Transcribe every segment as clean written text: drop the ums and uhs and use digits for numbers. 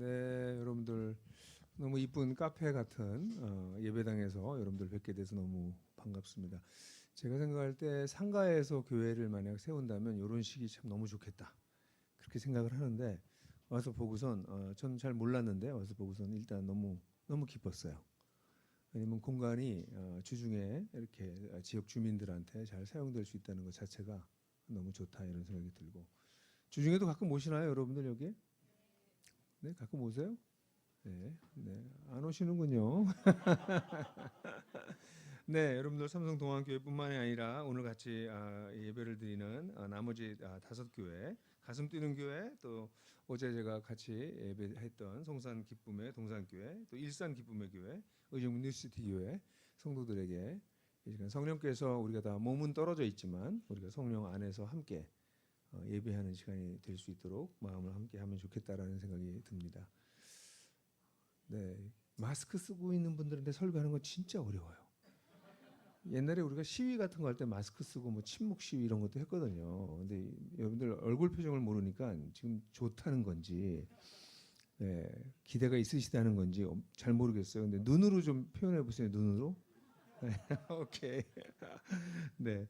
네, 여러분들 너무 이쁜 카페 같은 예배당에서 여러분들 뵙게 돼서 너무 반갑습니다. 제가 생각할 때 상가에서 교회를 만약 세운다면 이런 식이 참 너무 좋겠다. 그렇게 생각을 하는데 와서 보고선 저는 잘 몰랐는데 와서 보고선 일단 너무 기뻤어요. 왜냐면 공간이 주중에 이렇게 지역 주민들한테 잘 사용될 수 있다는 것 자체가 너무 좋다 이런 생각이 들고 주중에도 가끔 오시나요, 여러분들 여기? 네, 가끔 오세요? 네, 네, 안 오시는군요. 네, 여러분들 삼성동안교회뿐만이 아니라 오늘 같이 예배를 드리는 나머지 다섯 교회, 가슴 뛰는 교회, 또 어제 제가 같이 예배했던 성산 기쁨의 동산교회, 또 일산 기쁨의 교회, 의정부 뉴시티 교회 성도들에게 이 시간 성령께서 우리가 다 몸은 떨어져 있지만 우리가 성령 안에서 함께 예배하는 시간이 될 수 있도록 마음을 함께 하면 좋겠다라는 생각이 듭니다. 네, 마스크 쓰고 있는 분들한테 설교하는 건 진짜 어려워요. 옛날에 우리가 시위 같은 거 할 때 마스크 쓰고 뭐 침묵 시위 이런 것도 했거든요. 근데 여러분들 얼굴 표정을 모르니까 지금 좋다는 건지 네, 기대가 있으시다는 건지 잘 모르겠어요. 근데 눈으로 좀 표현해 보세요. 눈으로. 네, 오케이. 네.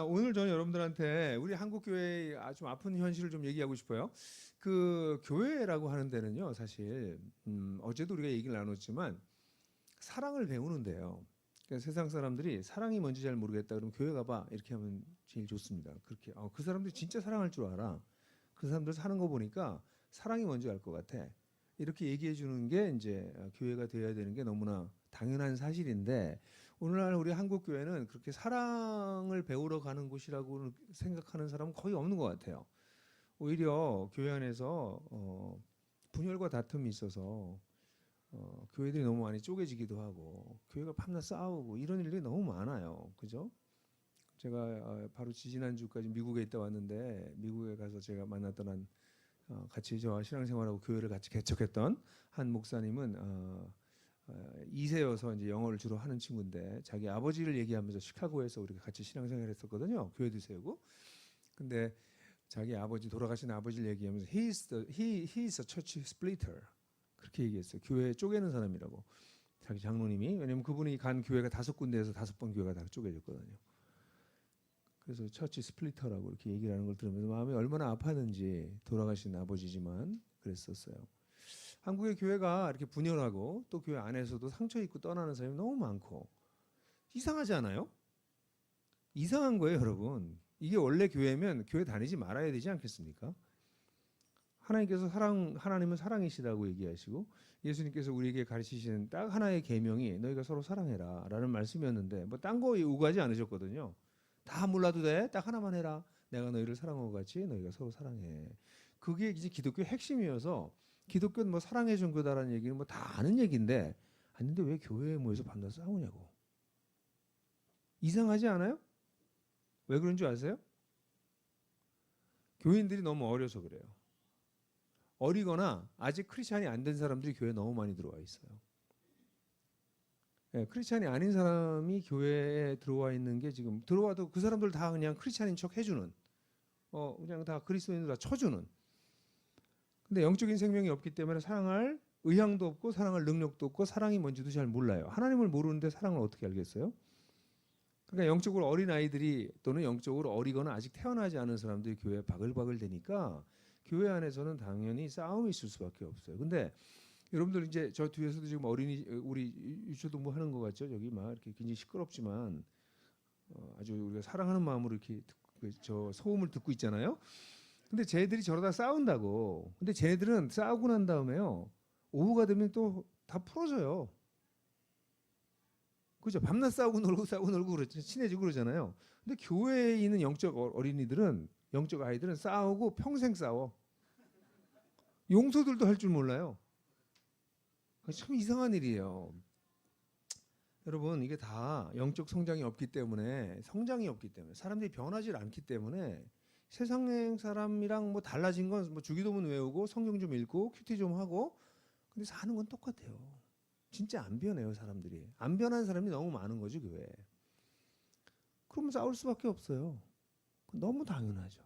오늘 저는 여러분들한테 우리 한국 교회의 좀 아픈 현실을 좀 얘기하고 싶어요. 그 교회라고 하는 데는요, 사실 어제도 우리가 얘기를 나눴지만 사랑을 배우는데요. 그러니까 세상 사람들이 사랑이 뭔지 잘 모르겠다 그러면 교회 가봐 이렇게 하면 제일 좋습니다. 그렇게 그 사람들이 진짜 사랑할 줄 알아. 그 사람들 사는 거 보니까 사랑이 뭔지 알 것 같아. 이렇게 얘기해 주는 게 이제 교회가 되어야 되는 게 너무나 당연한 사실인데 오늘날 우리 한국 교회는 그렇게 사랑을 배우러 가는 곳이라고 생각하는 사람은 거의 없는 것 같아요. 오히려 교회 안에서 분열과 다툼이 있어서 교회들이 너무 많이 쪼개지기도 하고 교회가 밤낮 싸우고 이런 일들이 너무 많아요. 그죠? 제가 바로 지지난주까지 미국에 있다 왔는데 미국에 가서 제가 만났던 같이 저와 신앙생활하고 교회를 같이 개척했던 한 목사님은 2세여서 이제 영어를 주로 하는 친구인데 자기 아버지를 얘기하면서 시카고에서 우리가 같이 신앙생활했었거든요. 교회도 세우고. 근데 자기 아버지 돌아가신 아버지를 얘기하면서 he is a church splitter 그렇게 얘기했어요. 교회 쪼개는 사람이라고. 자기 장로님이. 왜냐면 그분이 간 교회가 5군데에서 5번 교회가 다 쪼개졌거든요. 그래서 처치 스플리터라고 이렇게 얘기를 하는 걸 들으면서 마음이 얼마나 아팠는지 돌아가신 아버지지만 그랬었어요. 한국의 교회가 이렇게 분열하고 또 교회 안에서도 상처 입고 떠나는 사람이 너무 많고 이상하지 않아요? 이상한 거예요, 여러분. 이게 원래 교회면 교회 다니지 말아야 되지 않겠습니까? 하나님께서 하나님은 사랑이시다고 얘기하시고 예수님께서 우리에게 가르치시는 딱 하나의 계명이 너희가 서로 사랑해라라는 말씀이었는데 뭐 딴 거 요구하지 않으셨거든요. 다 몰라도 돼. 딱 하나만 해라. 내가 너희를 사랑한 것 같이 너희가 서로 사랑해. 그게 이제 기독교의 핵심이어서 기독교는 뭐 사랑의 종교다라는 얘기는 뭐 다 아는 얘기인데 아닌데 왜 교회에 모여서 밤낮 싸우냐고. 이상하지 않아요? 왜 그런 줄 아세요? 교인들이 너무 어려서 그래요. 어리거나 아직 크리스찬이 안 된 사람들이 교회에 너무 많이 들어와 있어요. 예, 크리스찬이 아닌 사람이 교회에 들어와 있는 게 지금 들어와도 그 사람들 다 그냥 크리스찬인 척 해주는 그냥 다 그리스도인으로 다 쳐주는 근데 영적인 생명이 없기 때문에 사랑할 의향도 없고 사랑할 능력도 없고 사랑이 뭔지도 잘 몰라요. 하나님을 모르는데 사랑을 어떻게 알겠어요? 그러니까 영적으로 어린 아이들이 또는 영적으로 어리거나 아직 태어나지 않은 사람들이 교회에 바글바글 되니까 교회 안에서는 당연히 싸움이 있을 수밖에 없어요. 근데 여러분들 이제 저 뒤에서도 지금 어린이 우리 유초동부 하는 것 같죠? 여기 막 이렇게 굉장히 시끄럽지만 아주 우리가 사랑하는 마음으로 이렇게 저 소음을 듣고 있잖아요. 근데 쟤들이 저러다 싸운다고. 근데 쟤들은 싸우고 난 다음에요. 오후가 되면 또 다 풀어져요. 그죠? 밤낮 싸우고 놀고 그렇죠. 친해지고 그러잖아요. 근데 교회에 있는 영적 어린이들은 영적 아이들은 싸우고 평생 싸워. 용서들도 할 줄 몰라요. 참 이상한 일이에요. 여러분 이게 다 영적 성장이 없기 때문에 사람들이 변하지 않기 때문에 세상 사람이랑 뭐 달라진 건 뭐 주기도문 외우고 성경 좀 읽고 큐티 좀 하고 근데 사는 건 똑같아요. 진짜 안 변해요 사람들이. 안 변한 사람이 너무 많은 거죠 교회에. 그러면 싸울 수밖에 없어요. 너무 당연하죠.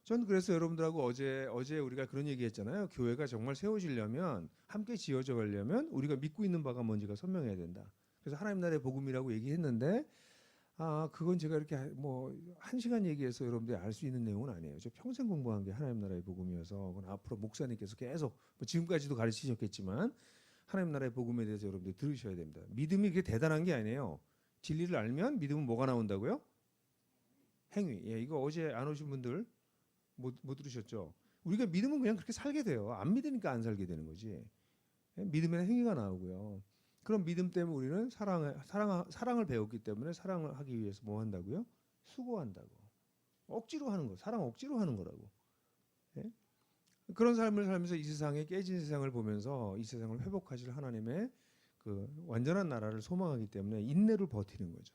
전 그래서 여러분들하고 어제 우리가 그런 얘기했잖아요. 교회가 정말 세워지려면 함께 지어져 가려면 우리가 믿고 있는 바가 뭔지가 선명해야 된다. 그래서 하나님 나라의 복음이라고 얘기했는데 그건 제가 이렇게 뭐 1시간 얘기해서 여러분들이 알 수 있는 내용은 아니에요. 저 평생 공부한 게 하나님 나라의 복음이어서 그건 앞으로 목사님께서 계속 뭐 지금까지도 가르치셨겠지만 하나님 나라의 복음에 대해서 여러분들이 들으셔야 됩니다. 믿음이 그게 대단한 게 아니에요. 진리를 알면 믿음은 뭐가 나온다고요? 행위. 예, 이거 어제 안 오신 분들 못 들으셨죠? 우리가 믿으면 그냥 그렇게 살게 돼요. 안 믿으니까 안 살게 되는 거지. 예, 믿음에는 행위가 나오고요. 그럼 믿음 때문에 우리는 사랑을 배웠기 때문에 사랑을 하기 위해서 뭐 한다고요? 수고한다고. 억지로 하는 거. 사랑 억지로 하는 거라고. 예? 그런 삶을 살면서 이 세상에 깨진 세상을 보면서 이 세상을 회복하실 하나님의 그 완전한 나라를 소망하기 때문에 인내로 버티는 거죠.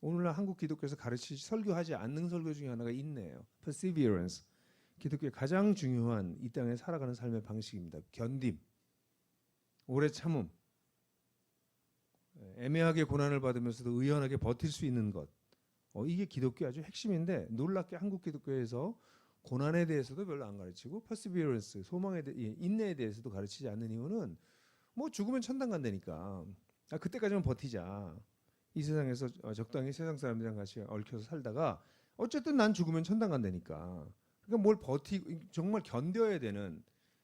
오늘날 한국 기독교에서 설교하지 않는 설교 중에 하나가 인내예요. perseverance. 기독교의 가장 중요한 이 땅에 살아가는 삶의 방식입니다. 견딤, 오래 참음, 애매하게 고난을 받으면서도 의연하게 버틸 수 있는 것. 이게 기독교의 아주 핵심인데 놀랍게 한국 기독교에서 고난에 대해서도 별로 안 가르치고 perseverance, 인내에 대해서도 가르치지 않는 이유는 뭐 죽으면 천당 간다니까. 그때까지만 버티자. 이 세상에서 적당히 세상 사람들이랑 같이 얽혀서 살다가 어쨌든 난 죽으면 천당 간다니까. 그러니까 뭘 정말 견뎌야 되는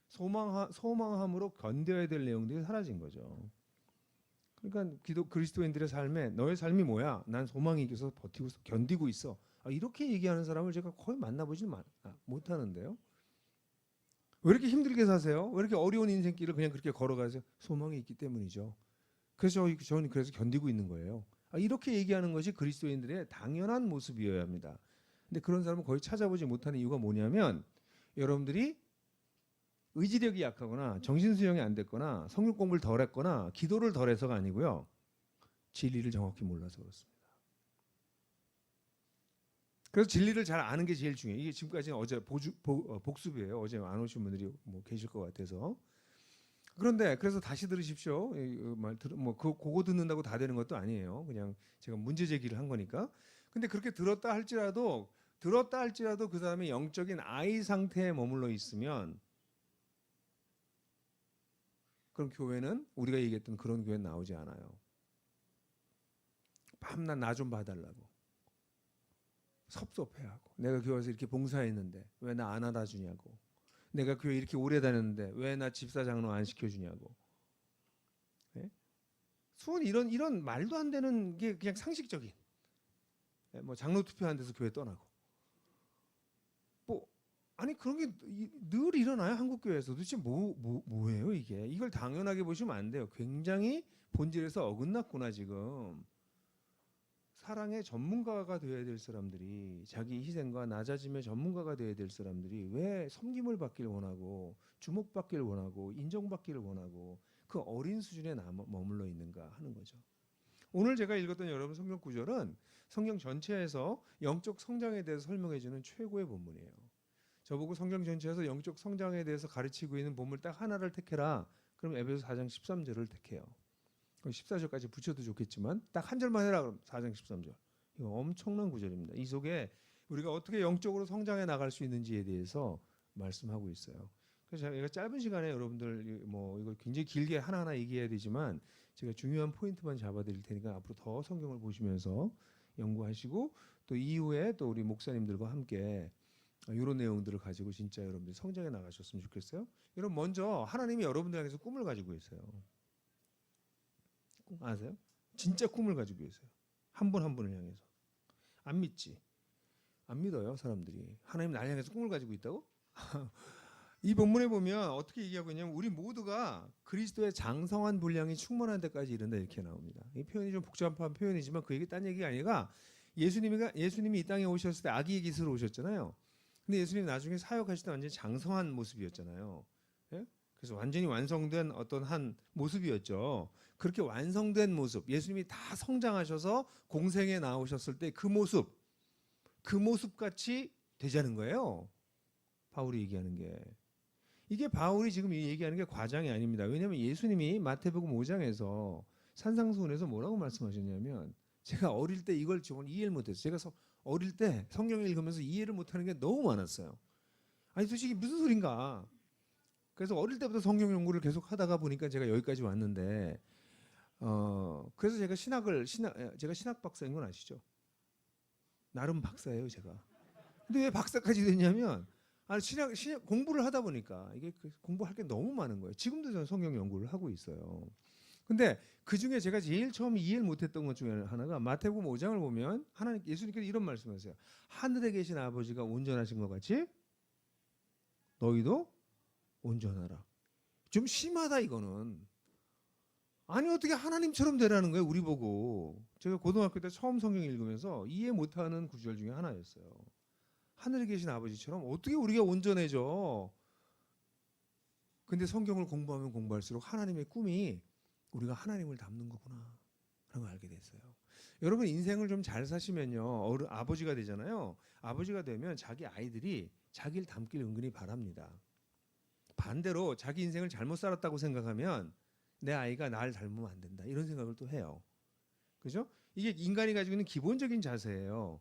소망함으로 견뎌야 될 내용들이 사라진 거죠. 그러니까 그리스도인들의 삶에 너의 삶이 뭐야? 난 소망이 있어서 버티고 견디고 있어. 이렇게 얘기하는 사람을 제가 거의 만나보지 못하는데요. 왜 이렇게 힘들게 사세요? 왜 이렇게 어려운 인생길을 그냥 그렇게 걸어가세요? 소망이 있기 때문이죠. 그래서 저는 그래서 견디고 있는 거예요. 이렇게 얘기하는 것이 그리스도인들의 당연한 모습이어야 합니다. 근데 그런 사람을 거의 찾아보지 못하는 이유가 뭐냐면 여러분들이 의지력이 약하거나 정신수양이 안 됐거나 성경 공부를 덜 했거나 기도를 덜 해서가 아니고요. 진리를 정확히 몰라서 그렇습니다. 그래서 진리를 잘 아는 게 제일 중요해요. 이게 지금까지는 어제 복습이에요. 어제 안 오신 분들이 뭐 계실 것 같아서. 그런데 그래서 다시 들으십시오. 그거 듣는다고 다 되는 것도 아니에요. 그냥 제가 문제 제기를 한 거니까. 근데 그렇게 들었다 할지라도 그 사람이 영적인 아이 상태에 머물러 있으면 그럼 교회는 우리가 얘기했던 그런 교회 나오지 않아요. 밤낮 나 좀 봐달라고. 섭섭해하고. 내가 교회에서 이렇게 봉사했는데 왜 나 안 알아주냐고. 내가 교회 이렇게 오래 다녔는데 왜 나 집사 장로 안 시켜주냐고. 네? 수원 이런 말도 안 되는 게 그냥 상식적인. 뭐 장로 투표한 데서 교회 떠나고. 아니 그런 게 늘 일어나요. 한국 교회에서. 도대체 뭐예요 이게. 이걸 당연하게 보시면 안 돼요. 굉장히 본질에서 어긋났구나 지금. 사랑의 전문가가 되어야 될 사람들이 자기 희생과 낮아짐의 전문가가 되어야 될 사람들이 왜 섬김을 받기를 원하고 주목받기를 원하고 인정받기를 원하고 그 어린 수준에 머물러 있는가 하는 거죠. 오늘 제가 읽었던 여러분 성경 구절은 성경 전체에서 영적 성장에 대해서 설명해 주는 최고의 본문이에요. 저보고 성경 전체에서 영적 성장에 대해서 가르치고 있는 본문 딱 하나를 택해라. 그럼 에베소 4장 13절을 택해요. 14절까지 붙여도 좋겠지만 딱 한 절만 해라 그럼 4장 13절. 이거 엄청난 구절입니다. 이 속에 우리가 어떻게 영적으로 성장해 나갈 수 있는지에 대해서 말씀하고 있어요. 그래서 제가 짧은 시간에 여러분들 뭐 이걸 굉장히 길게 하나하나 얘기해야 되지만 제가 중요한 포인트만 잡아드릴 테니까 앞으로 더 성경을 보시면서 연구하시고 또 이후에 또 우리 목사님들과 함께 이런 내용들을 가지고 진짜 여러분들이 성장해 나가셨으면 좋겠어요. 여러분 먼저 하나님이 여러분들 향해서 꿈을 가지고 있어요. 아세요? 진짜 꿈을 가지고 계세요. 한 분 한 분을 향해서. 안 믿지? 안 믿어요 사람들이. 하나님 나를 향해서 꿈을 가지고 있다고? 이 본문에 보면 어떻게 얘기하고 있냐면 우리 모두가 그리스도의 장성한 분량이 충만한 데까지 이른다 이렇게 나옵니다. 이 표현이 좀 복잡한 표현이지만 그 얘기 딴 얘기가 아니라 예수님이 이 땅에 오셨을 때 아기의 깃으로 오셨잖아요. 근데 예수님이 나중에 사역하실 때 완전히 장성한 모습이었잖아요. 예? 그래서 완전히 완성된 어떤 한 모습이었죠. 그렇게 완성된 모습, 예수님이 다 성장하셔서 공생에 나오셨을 때 그 모습 같이 되자는 거예요. 바울이 얘기하는 게. 이게 바울이 지금 얘기하는 게 과장이 아닙니다. 왜냐하면 예수님이 마태복음 5장에서 산상수훈에서 뭐라고 말씀하셨냐면 제가 어릴 때 이걸 정말 이해를 못했어요. 제가 어릴 때 성경을 읽으면서 이해를 못하는 게 너무 많았어요. 아니 솔직히 무슨 소린가? 그래서 어릴 때부터 성경 연구를 계속 하다가 보니까 제가 여기까지 왔는데 그래서 제가 신학 박사인 건 아시죠? 나름 박사예요, 제가. 근데 왜 박사까지 됐냐면 신학 공부를 하다 보니까 이게 공부할 게 너무 많은 거예요. 지금도 저는 성경 연구를 하고 있어요. 근데 그 중에 제가 제일 처음 이해를 못했던 것 중에 하나가 마태복음 5장을 보면 예수님께서 이런 말씀하세요. 하늘에 계신 아버지가 온전하신 것 같이 너희도 온전하라. 좀 심하다 이거는. 아니 어떻게 하나님처럼 되라는 거예요, 우리 보고. 제가 고등학교 때 처음 성경 읽으면서 이해 못하는 구절 중에 하나였어요. 하늘에 계신 아버지처럼 어떻게 우리가 온전해져? 근데 성경을 공부하면 공부할수록 하나님의 꿈이 우리가 하나님을 닮는 거구나 하는 걸 알게 됐어요. 여러분 인생을 좀 잘 사시면요, 아버지가 되잖아요. 아버지가 되면 자기 아이들이 자기를 닮길 은근히 바랍니다. 반대로 자기 인생을 잘못 살았다고 생각하면 내 아이가 나를 닮으면 안 된다 이런 생각을 또 해요. 그죠? 이게 인간이 가지고 있는 기본적인 자세예요.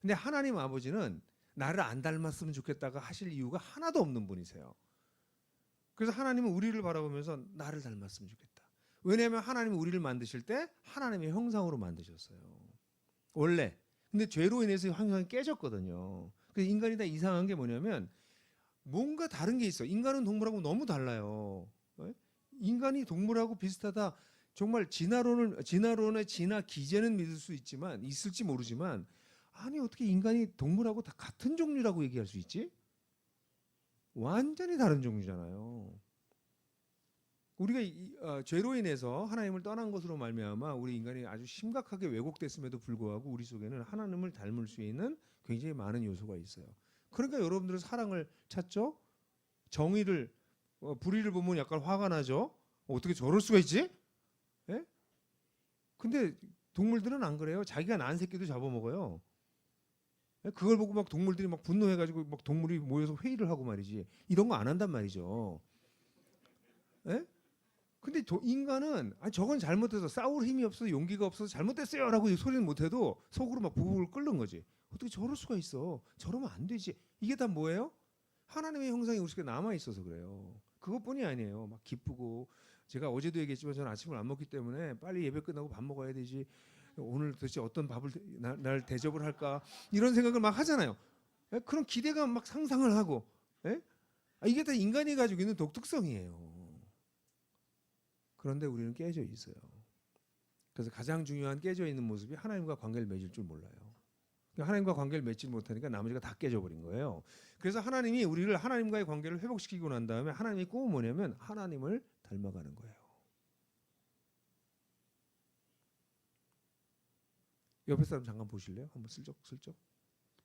근데 하나님 아버지는 나를 안 닮았으면 좋겠다가 하실 이유가 하나도 없는 분이세요. 그래서 하나님은 우리를 바라보면서 나를 닮았으면 좋겠다. 왜냐하면 하나님은 우리를 만드실 때 하나님의 형상으로 만드셨어요. 원래. 근데 죄로 인해서 형상이 깨졌거든요. 그래서 인간이 다 이상한 게 뭐냐면 뭔가 다른 게 있어. 인간은 동물하고 너무 달라요. 인간이 동물하고 비슷하다. 정말 진화론의 진화 기제는 믿을 수 있지만 있을지 모르지만 아니 어떻게 인간이 동물하고 다 같은 종류라고 얘기할 수 있지? 완전히 다른 종류잖아요. 우리가 죄로 인해서 하나님을 떠난 것으로 말미암아 우리 인간이 아주 심각하게 왜곡됐음에도 불구하고 우리 속에는 하나님을 닮을 수 있는 굉장히 많은 요소가 있어요. 그러니까 여러분들은 사랑을 찾죠? 정의를 불의를 보면 약간 화가 나죠? 어떻게 저럴 수가 있지? 예? 근데 동물들은 안 그래요. 자기가 낳은 새끼도 잡아먹어요. 그걸 보고 막 동물들이 막 분노해가지고 막 동물이 모여서 회의를 하고 말이지. 이런 거 안 한단 말이죠. 예? 근데 인간은 저건 잘못해서 싸울 힘이 없어서 용기가 없어서 잘못됐어요라고 소리는 못해도 속으로 막 부부를 끓는 거지. 어떻게 저럴 수가 있어? 저러면 안 되지. 이게 다 뭐예요? 하나님의 형상이 우리 속에 남아 있어서 그래요. 그것뿐이 아니에요. 막 기쁘고 제가 어제도 얘기했지만 저는 아침을 안 먹기 때문에 빨리 예배 끝나고 밥 먹어야 되지. 오늘 도대체 어떤 밥을 날 대접을 할까 이런 생각을 막 하잖아요. 그런 기대감 막 상상을 하고. 이게 다 인간이 가지고 있는 독특성이에요. 그런데 우리는 깨져 있어요. 그래서 가장 중요한 깨져 있는 모습이 하나님과 관계를 맺을 줄 몰라요. 하나님과 관계를 맺지 못하니까 나머지가 다 깨져버린 거예요. 그래서 하나님이 우리를 하나님과의 관계를 회복시키고 난 다음에 하나님의 꿈은 뭐냐면 하나님을 닮아가는 거예요. 옆에 사람 잠깐 보실래요? 한번 슬쩍슬쩍.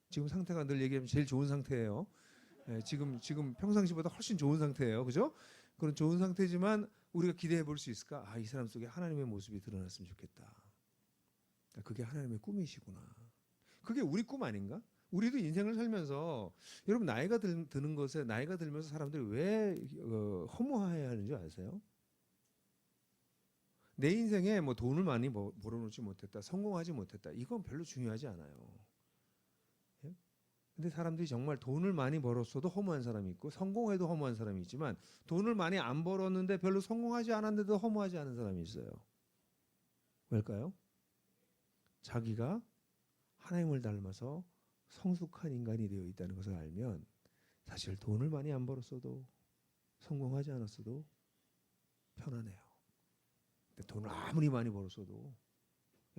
지금 상태가 늘 얘기하면 제일 좋은 상태예요. 지금 평상시보다 훨씬 좋은 상태예요. 그죠? 그런 좋은 상태지만 우리가 기대해 볼 수 있을까? 이 사람 속에 하나님의 모습이 드러났으면 좋겠다. 그게 하나님의 꿈이시구나. 그게 우리 꿈 아닌가? 우리도 인생을 살면서 여러분 나이가 드는 것에 나이가 들면서 사람들이 왜 허무해야 하는지 아세요? 내 인생에 뭐 돈을 많이 벌어놓지 못했다, 성공하지 못했다, 이건 별로 중요하지 않아요. 근데 사람들이 정말 돈을 많이 벌었어도 허무한 사람이 있고 성공해도 허무한 사람이 있지만 돈을 많이 안 벌었는데 별로 성공하지 않았는데도 허무하지 않은 사람이 있어요. 왜일까요? 자기가 하나님을 닮아서 성숙한 인간이 되어 있다는 것을 알면 사실 돈을 많이 안 벌었어도 성공하지 않았어도 편안해요. 근데 돈을 아무리 많이 벌었어도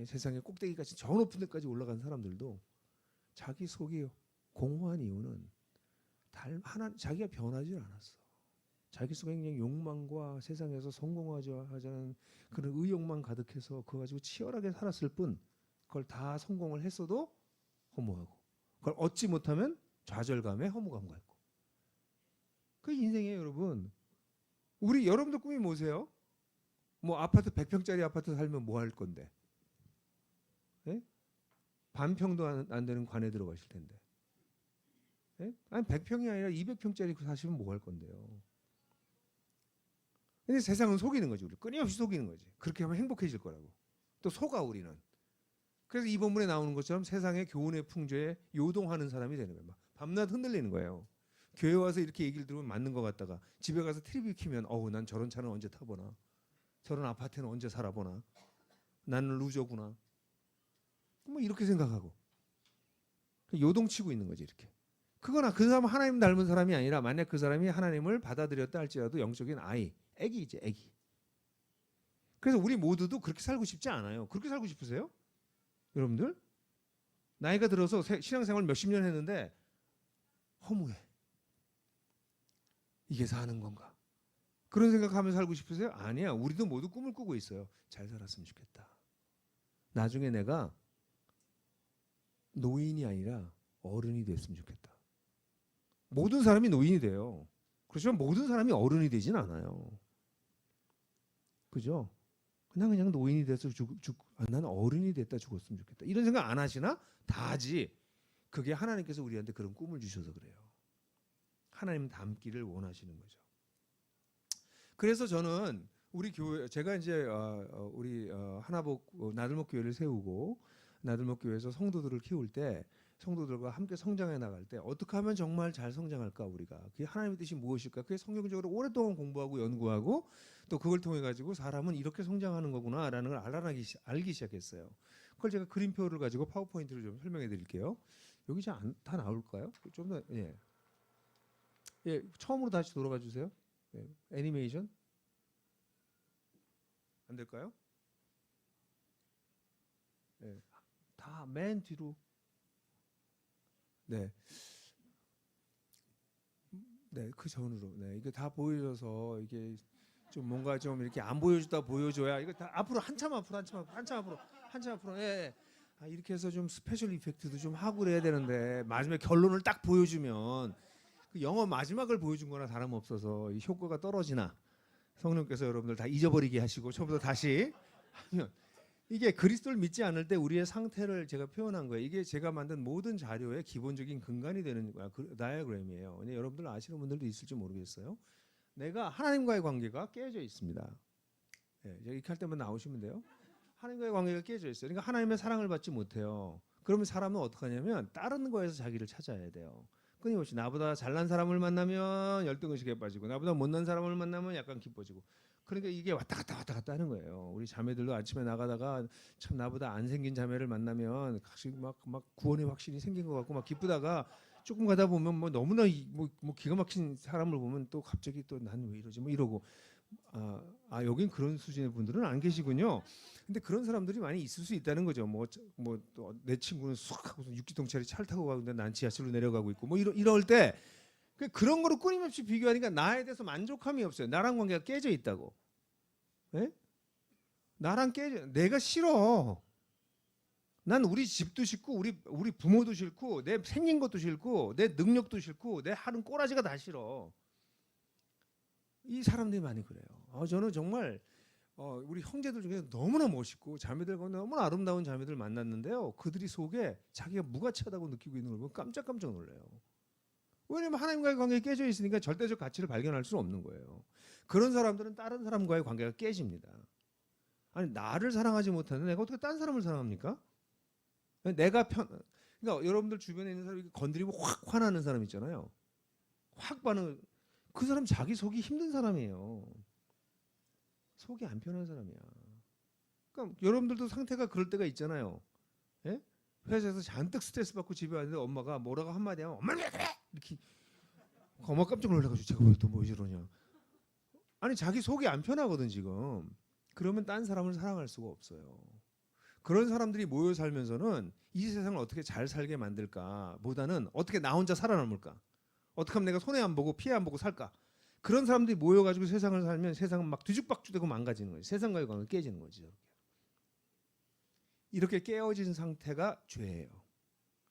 세상의 꼭대기까지 저 높은 데까지 올라간 사람들도 자기 속이 공허한 이유는 자기가 변하지 않았어. 자기 속에 그냥 욕망과 세상에서 성공하자는 그런 의욕만 가득해서 그거 가지고 치열하게 살았을 뿐 그걸 다 성공을 했어도 허무하고 그걸 얻지 못하면 좌절감에 허무감과 있고. 그 인생이에요, 여러분. 여러분들 꿈이 뭐세요? 뭐 아파트 100평짜리 아파트 살면 뭐 할 건데? 네? 반평도 안 되는 관에 들어가실 텐데. 네? 아니 100평이 아니라 200평짜리 사시면 뭐 할 건데요? 근데 세상은 속이는 거지. 우리 끊임없이 속이는 거지. 그렇게 하면 행복해질 거라고. 또 속아 우리는. 그래서 이 본문에 나오는 것처럼 세상의 교훈의 풍조에 요동하는 사람이 되는 거예요. 막 밤낮 흔들리는 거예요. 교회 와서 이렇게 얘기를 들으면 맞는 것 같다가 집에 가서 TV 키면 난 저런 차는 언제 타보나, 저런 아파트는 언제 살아보나, 나는 루저구나, 뭐 이렇게 생각하고 요동치고 있는 거지 이렇게. 그거나 그 사람은 하나님 닮은 사람이 아니라 만약 그 사람이 하나님을 받아들였다 할지라도 영적인 애기이지 애기. 그래서 우리 모두도 그렇게 살고 싶지 않아요. 그렇게 살고 싶으세요? 여러분들? 나이가 들어서 신앙생활 몇십 년 했는데 허무해. 이게 사는 건가? 그런 생각하면서 살고 싶으세요? 아니야. 우리도 모두 꿈을 꾸고 있어요. 잘 살았으면 좋겠다. 나중에 내가 노인이 아니라 어른이 됐으면 좋겠다. 모든 사람이 노인이 돼요. 그렇지만 모든 사람이 어른이 되진 않아요. 그죠? 그냥 노인이 돼서 나는 어른이 됐다 죽었으면 좋겠다. 이런 생각 안 하시나? 다 하지. 그게 하나님께서 우리한테 그런 꿈을 주셔서 그래요. 하나님 닮기를 원하시는 거죠. 그래서 저는 우리 교회, 제가 이제 우리 하나복 나들목 교회를 세우고 나들목 교회에서 성도들을 키울 때, 성도들과 함께 성장해 나갈 때 어떻게 하면 정말 잘 성장할까, 우리가 그게 하나님의 뜻이 무엇일까, 그게 성경적으로 오랫동안 공부하고 연구하고 또 그걸 통해 가지고 사람은 이렇게 성장하는 거구나라는 걸 알기 시작했어요. 그걸 제가 그림표를 가지고 파워포인트를 좀 설명해 드릴게요. 여기 다 나올까요? 좀 더, 예, 처음으로 다시 돌아가 주세요. 예, 애니메이션 안 될까요? 예, 다 맨 뒤로. 네, 그 전으로. 네, 이게 다 보여줘서 이게 좀 뭔가 좀 이렇게 안 보여주다 보여줘야 이거 다 앞으로 한참 앞으로. 예. 이렇게 해서 좀 스페셜 이펙트도 좀 하고 그래야 되는데 마지막에 결론을 딱 보여주면 그 영화 마지막을 보여준 거나 다름없어서 이 효과가 떨어지나 성령께서 여러분들 다 잊어버리게 하시고 처음부터 다시 하면 이게 그리스도를 믿지 않을 때 우리의 상태를 제가 표현한 거예요. 이게 제가 만든 모든 자료의 기본적인 근간이 되는 거야. 다이어그램이에요. 근데 여러분들 아시는 분들도 있을지 모르겠어요. 내가 하나님과의 관계가 깨져 있습니다. 예, 이렇게 할 때만 나오시면 돼요. 하나님과의 관계가 깨져 있어요. 그러니까 하나님의 사랑을 받지 못해요. 그러면 사람은 어떻게 하냐면 다른 거에서 자기를 찾아야 돼요. 끊임없이 나보다 잘난 사람을 만나면 열등의식에 빠지고 나보다 못난 사람을 만나면 약간 기뻐지고, 그러니까 이게 왔다 갔다 하는 거예요. 우리 자매들도 아침에 나가다가 참 나보다 안 생긴 자매를 만나면 가씩 막 구원이 확실히 생긴 것 같고 막 기쁘다가 조금 가다 보면 뭐 너무나 뭐 기가 막힌 사람을 보면 또 갑자기 또 난 왜 이러지 뭐 이러고, 여긴 그런 수준의 분들은 안 계시군요. 근데 그런 사람들이 많이 있을 수 있다는 거죠. 뭐 또 내 친구는 쑥 하고 육지동차리 차를 타고 가는데 난 지하철로 내려가고 있고 뭐 이럴 때 그런 거로 끊임없이 비교하니까 나에 대해서 만족함이 없어요. 나랑 관계가 깨져 있다고. 예? 나랑 내가 싫어. 난 우리 집도 싫고 우리 부모도 싫고 내 생긴 것도 싫고 내 능력도 싫고 내 하는 꼬라지가 다 싫어. 이 사람들이 많이 그래요. 저는 정말 우리 형제들 중에 너무나 멋있고 자매들과 너무나 아름다운 자매들 만났는데요. 그들이 속에 자기가 무가치하다고 느끼고 있는 걸 보면 깜짝 놀라요. 왜냐면 하나님과의 관계가 깨져 있으니까 절대적 가치를 발견할 수는 없는 거예요. 그런 사람들은 다른 사람과의 관계가 깨집니다. 아니 나를 사랑하지 못하는 내가 어떻게 다른 사람을 사랑합니까? 그러니까 여러분들 주변에 있는 사람이 건드리면 확 화나는 사람 있잖아요. 확 반응. 그 사람 자기 속이 힘든 사람이에요. 속이 안 편한 사람이야. 그러니까 여러분들도 상태가 그럴 때가 있잖아요. 예? 회사에서 잔뜩 스트레스 받고 집에 왔는데 엄마가 뭐라고 한마디 하면 엄마 왜 그래? 이렇게 엄마 깜짝 놀라가지고 제가 왜 또 뭐 이러냐. 아니 자기 속이 안 편하거든 지금. 그러면 딴 사람을 사랑할 수가 없어요. 그런 사람들이 모여 살면서는 이 세상을 어떻게 잘 살게 만들까 보다는 어떻게 나 혼자 살아남을까, 어떻게 하면 내가 손해 안 보고 피해 안 보고 살까, 그런 사람들이 모여가지고 세상을 살면 세상은 막 뒤죽박죽되고 망가지는 거지. 세상과의 관계가 깨지는 거지. 이렇게 깨어진 상태가 죄예요.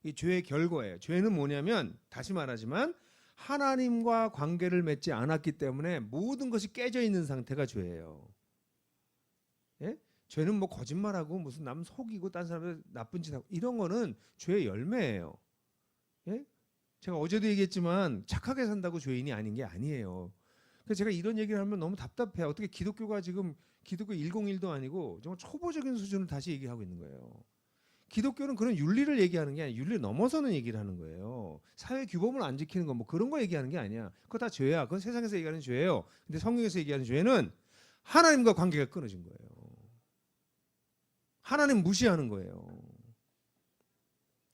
이 죄의 결과예요. 죄는 뭐냐면 다시 말하지만 하나님과 관계를 맺지 않았기 때문에 모든 것이 깨져 있는 상태가 죄예요. 예? 죄는 뭐 거짓말하고 무슨 남 속이고 딴 사람한테 나쁜 짓 하고 이런 거는 죄의 열매예요. 예? 제가 어제도 얘기했지만 착하게 산다고 죄인이 아닌 게 아니에요. 그래서 제가 이런 얘기를 하면 너무 답답해요. 어떻게 기독교가 지금 기독교 101도 아니고 정말 초보적인 수준을 다시 얘기하고 있는 거예요. 기독교는 그런 윤리를 얘기하는 게 아니라 윤리를 넘어서는 얘기를 하는 거예요. 사회 규범을 안 지키는 거 뭐 그런 거 얘기하는 게 아니야. 그거 다 죄야. 그건 세상에서 얘기하는 죄예요. 근데 성경에서 얘기하는 죄는 하나님과 관계가 끊어진 거예요. 하나님 무시하는 거예요.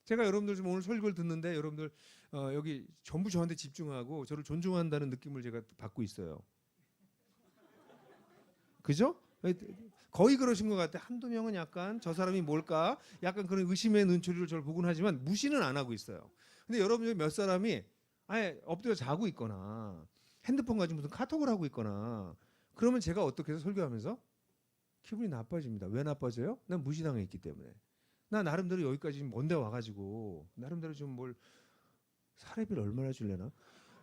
제가 여러분들 좀 오늘 설교를 듣는데 여러분들 여기 전부 저한테 집중하고 저를 존중한다는 느낌을 제가 받고 있어요. 그죠? 거의 그러신 것 같아. 한두 명은 약간 저 사람이 뭘까? 약간 그런 의심의 눈초리로 저를 보곤 하지만 무시는 안 하고 있어요. 근데 여러분 중에 몇 사람이 아예 엎드려 자고 있거나 핸드폰 가지고 무슨 카톡을 하고 있거나 그러면 제가 어떻게 해서 설교하면서 기분이 나빠집니다. 왜 나빠져요? 난 무시당해 있기 때문에. 나 나름대로 여기까지 먼데 와가지고 나름대로 좀 뭘 사례비를 얼마나 줄래나?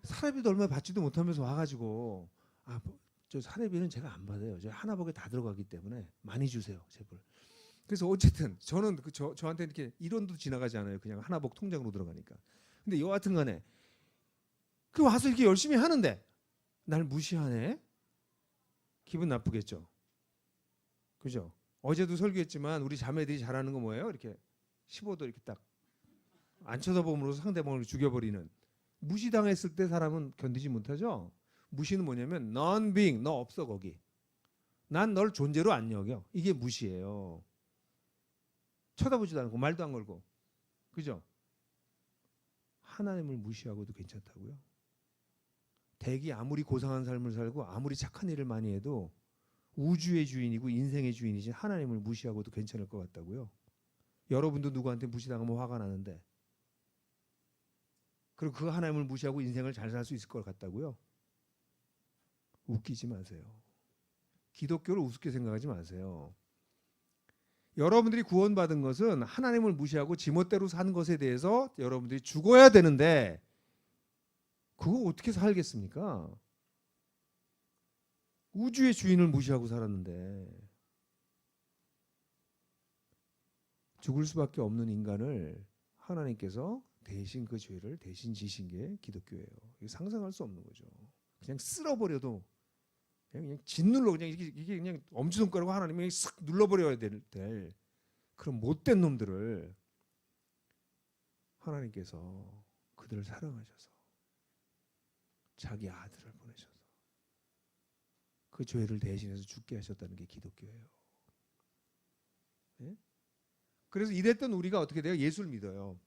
사례비도 얼마 받지도 못하면서 와가지고 저 사례비는 제가 안 받아요. 저 하나복에 다 들어가기 때문에 많이 주세요, 제발. 그래서 어쨌든 저는 저한테 이렇게 1원도 지나가지 않아요. 그냥 하나복 통장으로 들어가니까. 근데 여하튼간에 그 와서 이렇게 열심히 하는데 날 무시하네. 기분 나쁘겠죠. 그죠? 어제도 설교했지만 우리 자매들이 잘하는 거 뭐예요? 이렇게 15도 이렇게 딱 안 쳐다봄으로써 상대방을 죽여버리는. 무시당했을 때 사람은 견디지 못하죠. 무시는 뭐냐면 non-being, 너 없어 거기. 난 널 존재로 안 여겨. 이게 무시예요. 쳐다보지도 않고 말도 안 걸고. 그죠? 하나님을 무시하고도 괜찮다고요? 대기 아무리 고상한 삶을 살고 아무리 착한 일을 많이 해도 우주의 주인이고 인생의 주인이신 하나님을 무시하고도 괜찮을 것 같다고요? 여러분도 누구한테 무시당하면 화가 나는데 그리고 그 하나님을 무시하고 인생을 잘 살 수 있을 것 같다고요? 웃기지 마세요. 기독교를 우습게 생각하지 마세요. 여러분들이 구원받은 것은 하나님을 무시하고 지멋대로 사는 것에 대해서 여러분들이 죽어야 되는데 그거 어떻게 살겠습니까? 우주의 주인을 무시하고 살았는데 죽을 수밖에 없는 인간을 하나님께서 대신 그 죄를 대신 지신 게 기독교예요. 이게 상상할 수 없는 거죠. 그냥 쓸어버려도 그냥 짓눌러 그냥 이게 그냥 엄지손가락으로 하나님이 그냥 싹 눌러버려야 될 그런 못된 놈들을 하나님께서 그들을 사랑하셔서 자기 아들을 보내셔서 그 죄를 대신해서 죽게 하셨다는 게 기독교예요. 네? 그래서 이랬던 우리가 어떻게 돼요? 예수를 믿어요.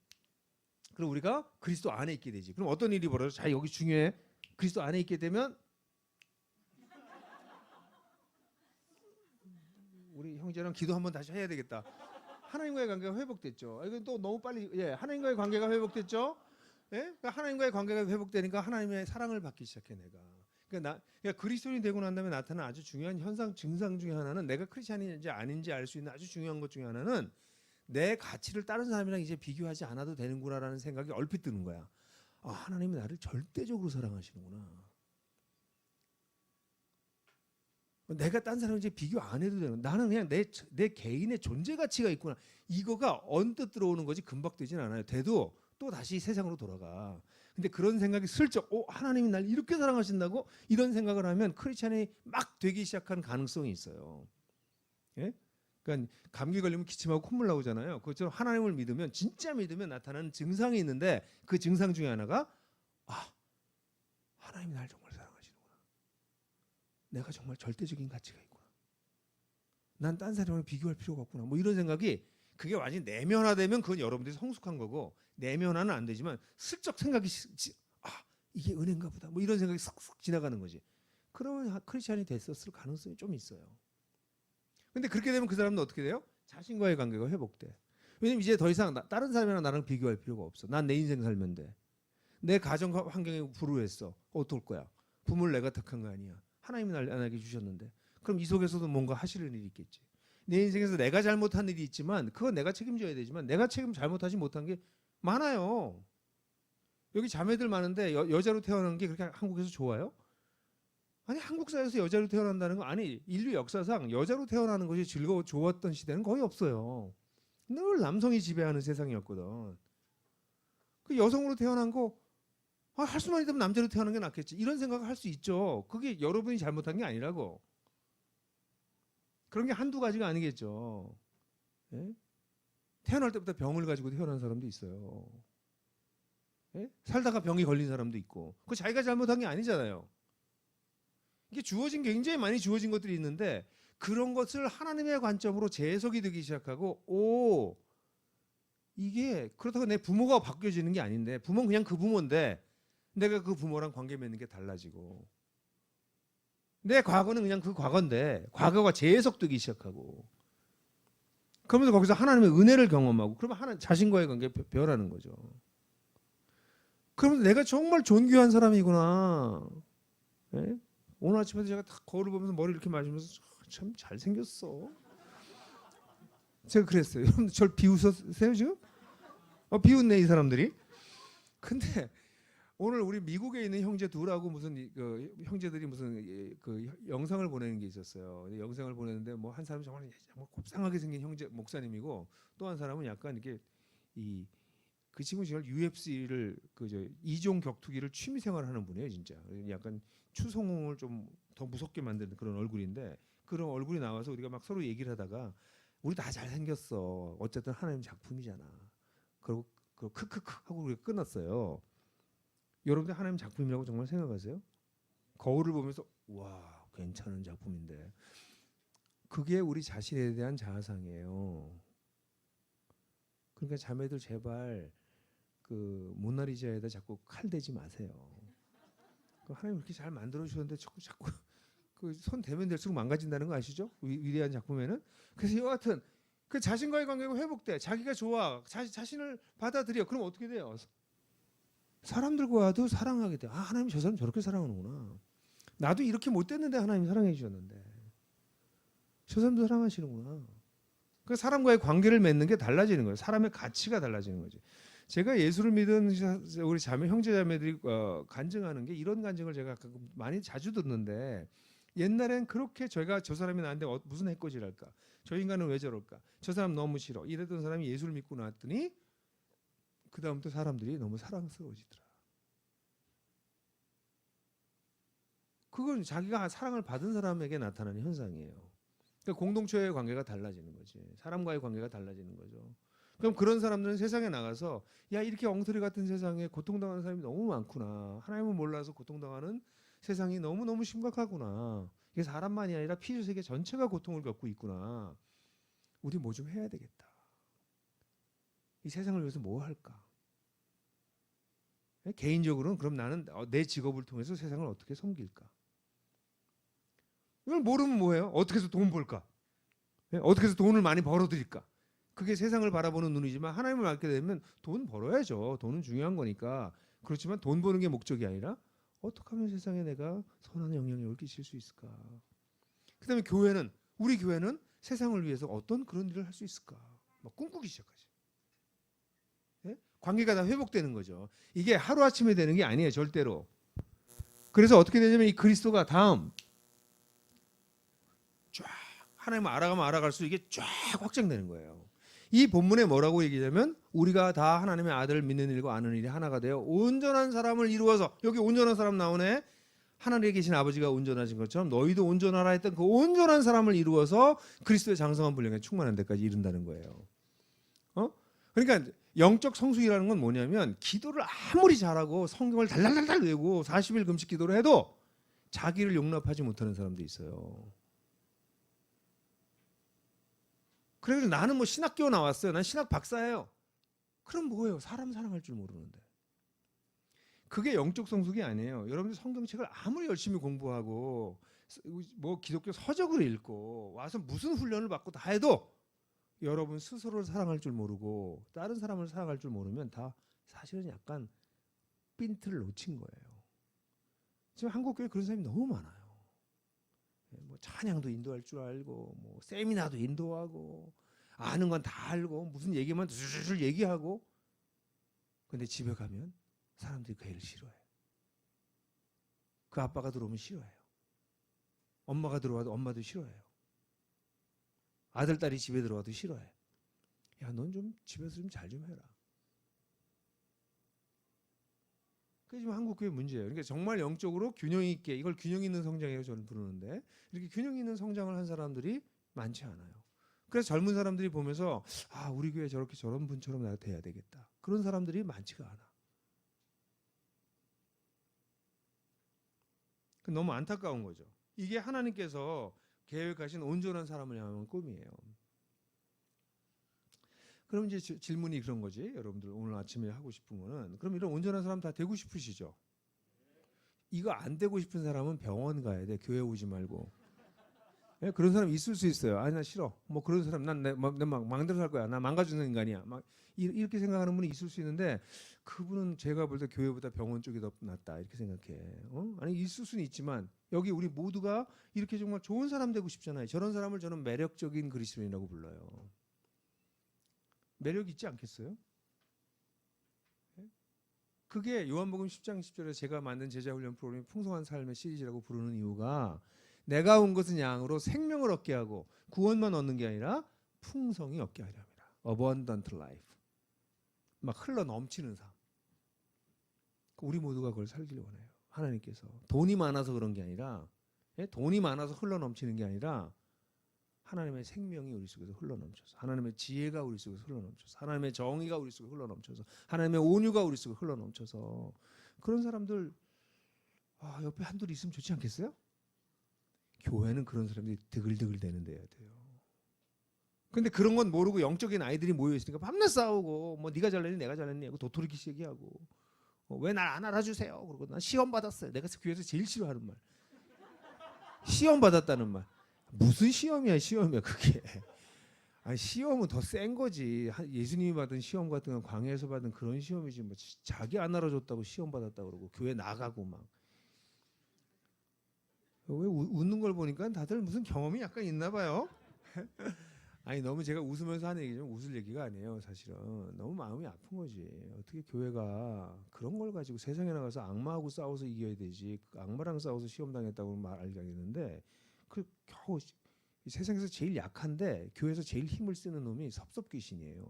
그럼 우리가 그리스도 안에 있게 되지. 그럼 어떤 일이 벌어져? 자, 여기 중요해. 그리스도 안에 있게 되면 우리 형제랑 기도 한번 다시 해야 되겠다. 하나님과의 관계가 회복됐죠. 이건 또 너무 빨리 하나님과의 관계가 회복됐죠. 예? 그러니까 하나님과의 관계가 회복되니까 하나님의 사랑을 받기 시작해 내가. 그러니까 그리스도인이 되고 난 다음에 나타나는 아주 중요한 현상 증상 중에 하나는 내가 크리스찬인지 아닌지 알 수 있는 아주 중요한 것 중에 하나는 내 가치를 다른 사람이랑 이제 비교하지 않아도 되는구나라는 생각이 얼핏 드는 거야. 하나님이 나를 절대적으로 사랑하시는구나. 내가 딴 사람이랑 이제 비교 안 해도 되는. 나는 그냥 내 개인의 존재 가치가 있구나. 이거가 언뜻 들어오는 거지 금방 되진 않아요. 돼도 또 다시 세상으로 돌아가. 근데 그런 생각이 슬쩍 하나님이 날 이렇게 사랑하신다고 이런 생각을 하면 크리스찬이 막 되기 시작한 가능성이 있어요. 예? 그러니까 감기 걸리면 기침하고 콧물 나오잖아요. 그것처럼 하나님을 믿으면 진짜 믿으면 나타나는 증상이 있는데 그 증상 중에 하나가 하나님이 날 정말 사랑하시는구나. 내가 정말 절대적인 가치가 있구나. 난 딴 사람을 비교할 필요가 없구나. 뭐 이런 생각이 그게 완전히 내면화되면 그건 여러분들이 성숙한 거고 내면화는 안 되지만 슬쩍 생각이 이게 은혜인가 보다. 뭐 이런 생각이 싹싹 지나가는 거지. 그러면 크리스찬이 됐었을 가능성이 좀 있어요. 근데 그렇게 되면 그 사람은 어떻게 돼요? 자신과의 관계가 회복돼. 왜냐면 이제 더 이상 다른 사람이랑 나랑 비교할 필요가 없어. 난 내 인생 살면 돼. 내 가정 환경에 불우했어. 어떨 거야? 부모를 내가 택한 거 아니야. 하나님이 나에게 주셨는데. 그럼 이 속에서도 뭔가 하시는 일이 있겠지. 내 인생에서 내가 잘못한 일이 있지만 그건 내가 책임져야 되지만 내가 잘못하지 못한 게 많아요. 여기 자매들 많은데 여자로 태어난 게 그렇게 한국에서 좋아요? 아니 한국 사회에서 여자로 태어난다는 거 아니 인류 역사상 여자로 태어나는 것이 좋았던 시대는 거의 없어요. 늘 남성이 지배하는 세상이었거든. 그 여성으로 태어난 거 할 수만 있다면 남자로 태어나는 게 낫겠지. 이런 생각을 할 수 있죠. 그게 여러분이 잘못한 게 아니라고. 그런 게 한두 가지가 아니겠죠. 예? 태어날 때부터 병을 가지고 태어난 사람도 있어요. 예? 살다가 병이 걸린 사람도 있고. 그거 자기가 잘못한 게 아니잖아요. 이게 주어진 게 굉장히 많이 주어진 것들이 있는데 그런 것을 하나님의 관점으로 재해석이 되기 시작하고 이게 그렇다고 내 부모가 바뀌어지는 게 아닌데 부모는 그냥 그 부모인데 내가 그 부모랑 관계 맺는 게 달라지고 내 과거는 그냥 그 과거인데 과거가 재해석되기 시작하고 그러면서 거기서 하나님의 은혜를 경험하고 그러면 하나님 자신과의 관계 변하는 거죠. 그러면 내가 정말 존귀한 사람이구나. 예? 오늘 아침에도 제가 딱 거울을 보면서 머리 이렇게 마시면서 참 잘생겼어. 제가 그랬어요. 여러분 저를 비웃으세요 지금? 비웃네 이 사람들이. 근데 오늘 우리 미국에 있는 형제 둘하고 무슨 그 형제들이 무슨 그 영상을 보내는 게 있었어요. 영상을 보내는데 뭐 한 사람은 정말 곱상하게 생긴 형제 목사님이고 또 한 사람은 약간 이렇게 그 친구 정말 UFC를 그저 이종 격투기를 취미 생활하는 분이에요 진짜. 약간 추성홍을 좀 더 무섭게 만드는 그런 얼굴인데 그런 얼굴이 나와서 우리가 막 서로 얘기를 하다가 우리 다 잘생겼어. 어쨌든 하나님 작품이잖아. 그리고 크크크 하고 우리가 끝났어요. 여러분들 하나님 작품이라고 정말 생각하세요? 거울을 보면서 와 괜찮은 작품인데 그게 우리 자신에 대한 자아상이에요. 그러니까 자매들 제발 그 모나리자에다 자꾸 칼 대지 마세요. 하나님 그렇게 잘 만들어 주셨는데 자꾸 그 손 대면 될수록 망가진다는 거 아시죠? 위대한 작품에는. 그래서 여하튼 그 자신과의 관계가 회복돼. 자기가 좋아. 자신을 받아들여. 그럼 어떻게 돼요? 사람들과도 사랑하게 돼. 하나님 저 사람 저렇게 사랑하는구나. 나도 이렇게 못됐는데 하나님 사랑해 주셨는데 저 사람도 사랑하시는구나. 그 사람과의 관계를 맺는 게 달라지는 거예요. 사람의 가치가 달라지는 거지. 제가 예수를 믿은 우리 자매 형제 자매들이 간증하는 게 이런 간증을 제가 많이 자주 듣는데 옛날엔 그렇게 저희가 저 사람이 나한테 무슨 해코지랄까? 저 인간은 왜 저럴까? 저 사람 너무 싫어. 이랬던 사람이 예수를 믿고 나왔더니 그 다음부터 사람들이 너무 사랑스러워지더라. 그건 자기가 사랑을 받은 사람에게 나타나는 현상이에요. 그러니까 공동체의 관계가 달라지는 거지. 사람과의 관계가 달라지는 거죠. 그럼 그런 사람들은 세상에 나가서 야 이렇게 엉터리 같은 세상에 고통당하는 사람이 너무 많구나. 하나님을 몰라서 고통당하는 세상이 너무너무 심각하구나. 이게 사람만이 아니라 피조세계 전체가 고통을 겪고 있구나. 우리 뭐 좀 해야 되겠다. 이 세상을 위해서 뭐 할까? 개인적으로는 그럼 나는 내 직업을 통해서 세상을 어떻게 섬길까? 이걸 모르면 뭐예요? 어떻게 해서 돈 벌까? 어떻게 해서 돈을 많이 벌어들일까? 그게 세상을 바라보는 눈이지만 하나님을 알게 되면 돈 벌어야죠. 돈은 중요한 거니까. 그렇지만 돈 버는 게 목적이 아니라 어떻게 하면 세상에 내가 선한 영향력을 끼칠 수 있을까? 그다음에 교회는 우리 교회는 세상을 위해서 어떤 그런 일을 할 수 있을까? 막 꿈꾸기 시작하죠. 예? 관계가 다 회복되는 거죠. 이게 하루아침에 되는 게 아니에요. 절대로. 그래서 어떻게 되냐면 이 그리스도가 다음 쫙 하나님을 알아가면 알아갈수록 이게 쫙 확장되는 거예요. 이 본문에 뭐라고 얘기하냐면 우리가 다 하나님의 아들을 믿는 일과 아는 일이 하나가 되어 온전한 사람을 이루어서 여기 온전한 사람 나오네. 하늘에 계신 아버지가 온전하신 것처럼 너희도 온전하라 했던 그 온전한 사람을 이루어서 그리스도의 장성한 분량에 충만한 데까지 이른다는 거예요. 그러니까 영적 성숙이라는 건 뭐냐면 기도를 아무리 잘하고 성경을 달달달달 외우고 40일 금식 기도를 해도 자기를 용납하지 못하는 사람도 있어요. 그래서 나는 뭐 신학교 나왔어요. 난 신학 박사예요. 그럼 뭐예요? 사람 사랑할 줄 모르는데. 그게 영적 성숙이 아니에요. 여러분들 성경책을 아무리 열심히 공부하고 뭐 기독교 서적을 읽고 와서 무슨 훈련을 받고 다 해도 여러분 스스로를 사랑할 줄 모르고 다른 사람을 사랑할 줄 모르면 다 사실은 약간 핀트를 놓친 거예요. 지금 한국 교회 그런 사람이 너무 많아요. 뭐 찬양도 인도할 줄 알고 뭐 세미나도 인도하고 아는 건 다 알고 무슨 얘기만 줄줄 얘기하고 근데 집에 가면 사람들이 그 애를 싫어해요. 그 아빠가 들어오면 싫어해요. 엄마가 들어와도 엄마도 싫어해요. 아들, 딸이 집에 들어와도 싫어해. 야, 넌 좀 집에서 좀 잘 좀 해라. 그게 지금 한국교회 문제예요. 그러니까 정말 영적으로 균형 있게 이걸 균형 있는 성장이라고 저는 부르는데 이렇게 균형 있는 성장을 한 사람들이 많지 않아요. 그래서 젊은 사람들이 보면서 아, 우리 교회 저렇게 저런 분처럼 나도 돼야 되겠다. 그런 사람들이 많지가 않아. 너무 안타까운 거죠. 이게 하나님께서 계획하신 온전한 사람을 향한 꿈이에요. 그럼 이제 질문이 그런 거지. 여러분들 오늘 아침에 하고 싶은 거는 그럼 이런 온전한 사람 다 되고 싶으시죠? 이거 안 되고 싶은 사람은 병원 가야 돼. 교회 오지 말고. 예? 그런 사람 있을 수 있어요. 아니 나 싫어. 뭐 그런 사람 난내막 마음대로 살 거야. 나 망가지는 인간이야. 막 이렇게 생각하는 분이 있을 수 있는데 그분은 제가 볼 때 교회보다 병원 쪽이 더 낫다 이렇게 생각해. 아니 있을 수는 있지만 여기 우리 모두가 이렇게 정말 좋은 사람 되고 싶잖아요. 저런 사람을 저는 매력적인 그리스도인이라고 불러요. 매력 있지 않겠어요? 그게 요한복음 10장 10절에 제가 만든 제자훈련 프로그램 풍성한 삶의 시리즈라고 부르는 이유가 내가 온 것은 양으로 생명을 얻게 하고 구원만 얻는 게 아니라 풍성히 얻게 하려 합니다. Abundant life. 막 흘러 넘치는 삶. 우리 모두가 그걸 살기를 원해요. 하나님께서. 돈이 많아서 그런 게 아니라 돈이 많아서 흘러 넘치는 게 아니라 하나님의 생명이 우리 속에서 흘러넘쳐서 하나님의 지혜가 우리 속에서 흘러넘쳐서 하나님의 정의가 우리 속에 흘러넘쳐서 하나님의 온유가 우리 속에 흘러넘쳐서 그런 사람들 옆에 한둘 있으면 좋지 않겠어요? 교회는 그런 사람들이 드글드글 되는 데야 돼요. 근데 그런 건 모르고 영적인 아이들이 모여 있으니까 밤낮 싸우고 뭐 네가 잘났니 내가 잘났니 하고 도토리키시 얘기하고 왜 날 안 알아주세요? 그러고 난 시험 받았어요. 내가 교회에서 제일 싫어하는 말. 시험 받았다는 말. 무슨 시험이야 그게. 아니 시험은 더 센 거지. 예수님이 받은 시험 같은 건 광야에서 받은 그런 시험이지 뭐 자기 안 알아줬다고 시험 받았다고 그러고 교회 나가고 막. 왜 웃는 걸 보니까 다들 무슨 경험이 약간 있나 봐요. 아니 너무 제가 웃으면서 하는 얘기죠. 웃을 얘기가 아니에요. 사실은 너무 마음이 아픈 거지. 어떻게 교회가 그런 걸 가지고 세상에 나가서 악마하고 싸워서 이겨야 되지. 악마랑 싸워서 시험 당했다고 알겠는데 그 겨우 이 세상에서 제일 약한데 교회에서 제일 힘을 쓰는 놈이 섭섭귀신이에요.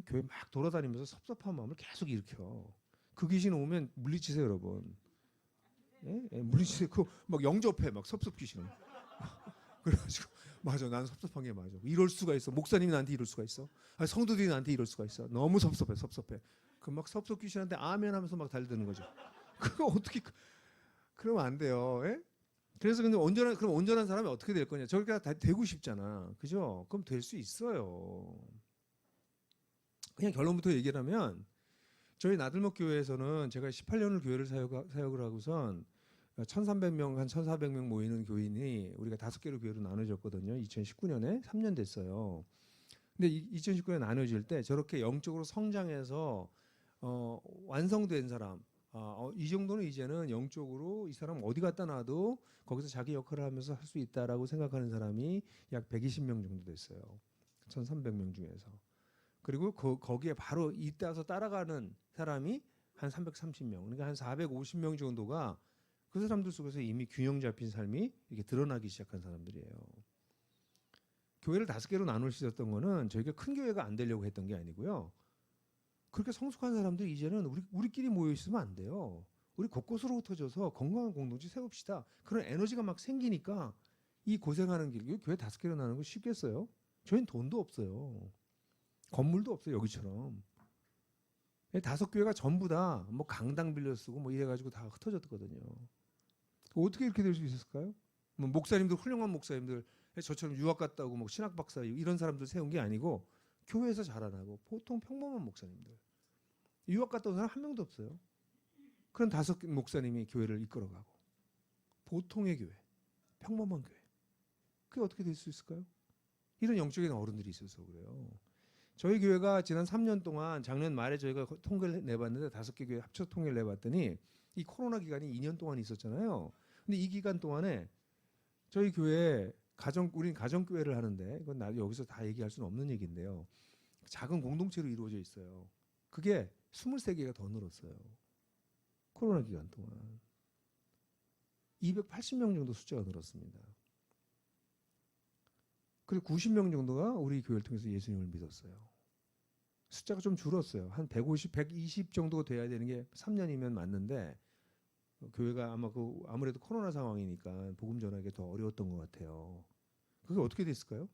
교회 막 돌아다니면서 섭섭한 마음을 계속 일으켜. 그 귀신 오면 물리치세요, 여러분. 물리치세요. 막 영접해, 막 섭섭귀신은. 그래가지고 맞아, 난 섭섭한 게 맞아. 이럴 수가 있어. 목사님이 나한테 이럴 수가 있어. 아니, 성도들이 나한테 이럴 수가 있어. 너무 섭섭해. 그 막 섭섭귀신한테 아멘하면서 막 달드는 거죠. 그거 어떻게 그러면 안 돼요. 그래서 근데 그럼 온전한 사람이 어떻게 될 거냐? 저렇게 다 되고 싶잖아, 그죠? 그럼 될 수 있어요. 그냥 결론부터 얘기를 하면 저희 나들목 교회에서는 제가 18년을 교회를 사역을 하고선 1,300명 한 1,400명 모이는 교인이 우리가 5개로 교회로 나눠졌거든요. 2019년에 3년 됐어요. 근데 2019년에 나눠질 때 저렇게 영적으로 성장해서 완성된 사람, 이 정도는 이제는 영적으로 이 사람 어디 갖다 놔도 거기서 자기 역할을 하면서 할 수 있다라고 생각하는 사람이 약 120명 정도 됐어요. 1,300명 중에서. 그리고 거기에 바로 이따서 따라가는 사람이 한 330명, 그러니까 한 450명 정도가 그 사람들 속에서 이미 균형 잡힌 삶이 이렇게 드러나기 시작한 사람들이에요. 교회를 5개로 나눌 수 있었던 거는 저희가 큰 교회가 안 되려고 했던 게 아니고요. 그렇게 성숙한 사람들이 이제는 우리끼리 모여 있으면 안 돼요. 우리 곳곳으로 흩어져서 건강한 공동체 세웁시다. 그런 에너지가 막 생기니까 이 고생하는 길, 교회 5개로 나누는 거 쉽겠어요? 저희는 돈도 없어요. 건물도 없어요, 여기처럼. 5교회가 전부 다 뭐 강당 빌려 쓰고 뭐 이래가지고 다 흩어졌거든요. 어떻게 이렇게 될 수 있었을까요? 뭐 목사님들, 훌륭한 목사님들, 저처럼 유학 갔다 오고 뭐 신학 박사 이런 사람들 세운 게 아니고 교회에서 자라나고 보통 평범한 목사님들. 유학 갔다 온 사람 한 명도 없어요. 그런 5 목사님이 교회를 이끌어가고 보통의 교회, 평범한 교회. 그게 어떻게 될 수 있을까요? 이런 영적인 어른들이 있어서 그래요. 저희 교회가 지난 3년 동안 작년 말에 저희가 통계를 내봤는데 5개 교회 합쳐 통계를 내봤더니 이 코로나 기간이 2년 동안 있었잖아요. 근데 이 기간 동안에 저희 교회 우린 가정교회를 하는데 이건 나 여기서 다 얘기할 수는 없는 얘기인데요. 작은 공동체로 이루어져 있어요. 그게 23개가 더 늘었어요. 코로나 기간 동안. 280명 정도 숫자가 늘었습니다. 그리고 90명 정도가 우리 교회를 통해서 예수님을 믿었어요. 숫자가 좀 줄었어요. 한 150, 120 정도가 돼야 되는 게 3년이면 맞는데 교회가 아무래도 코로나 상황이니까 복음 전하기 더 어려웠던 것 같아요. 그게 어떻게 됐을까요?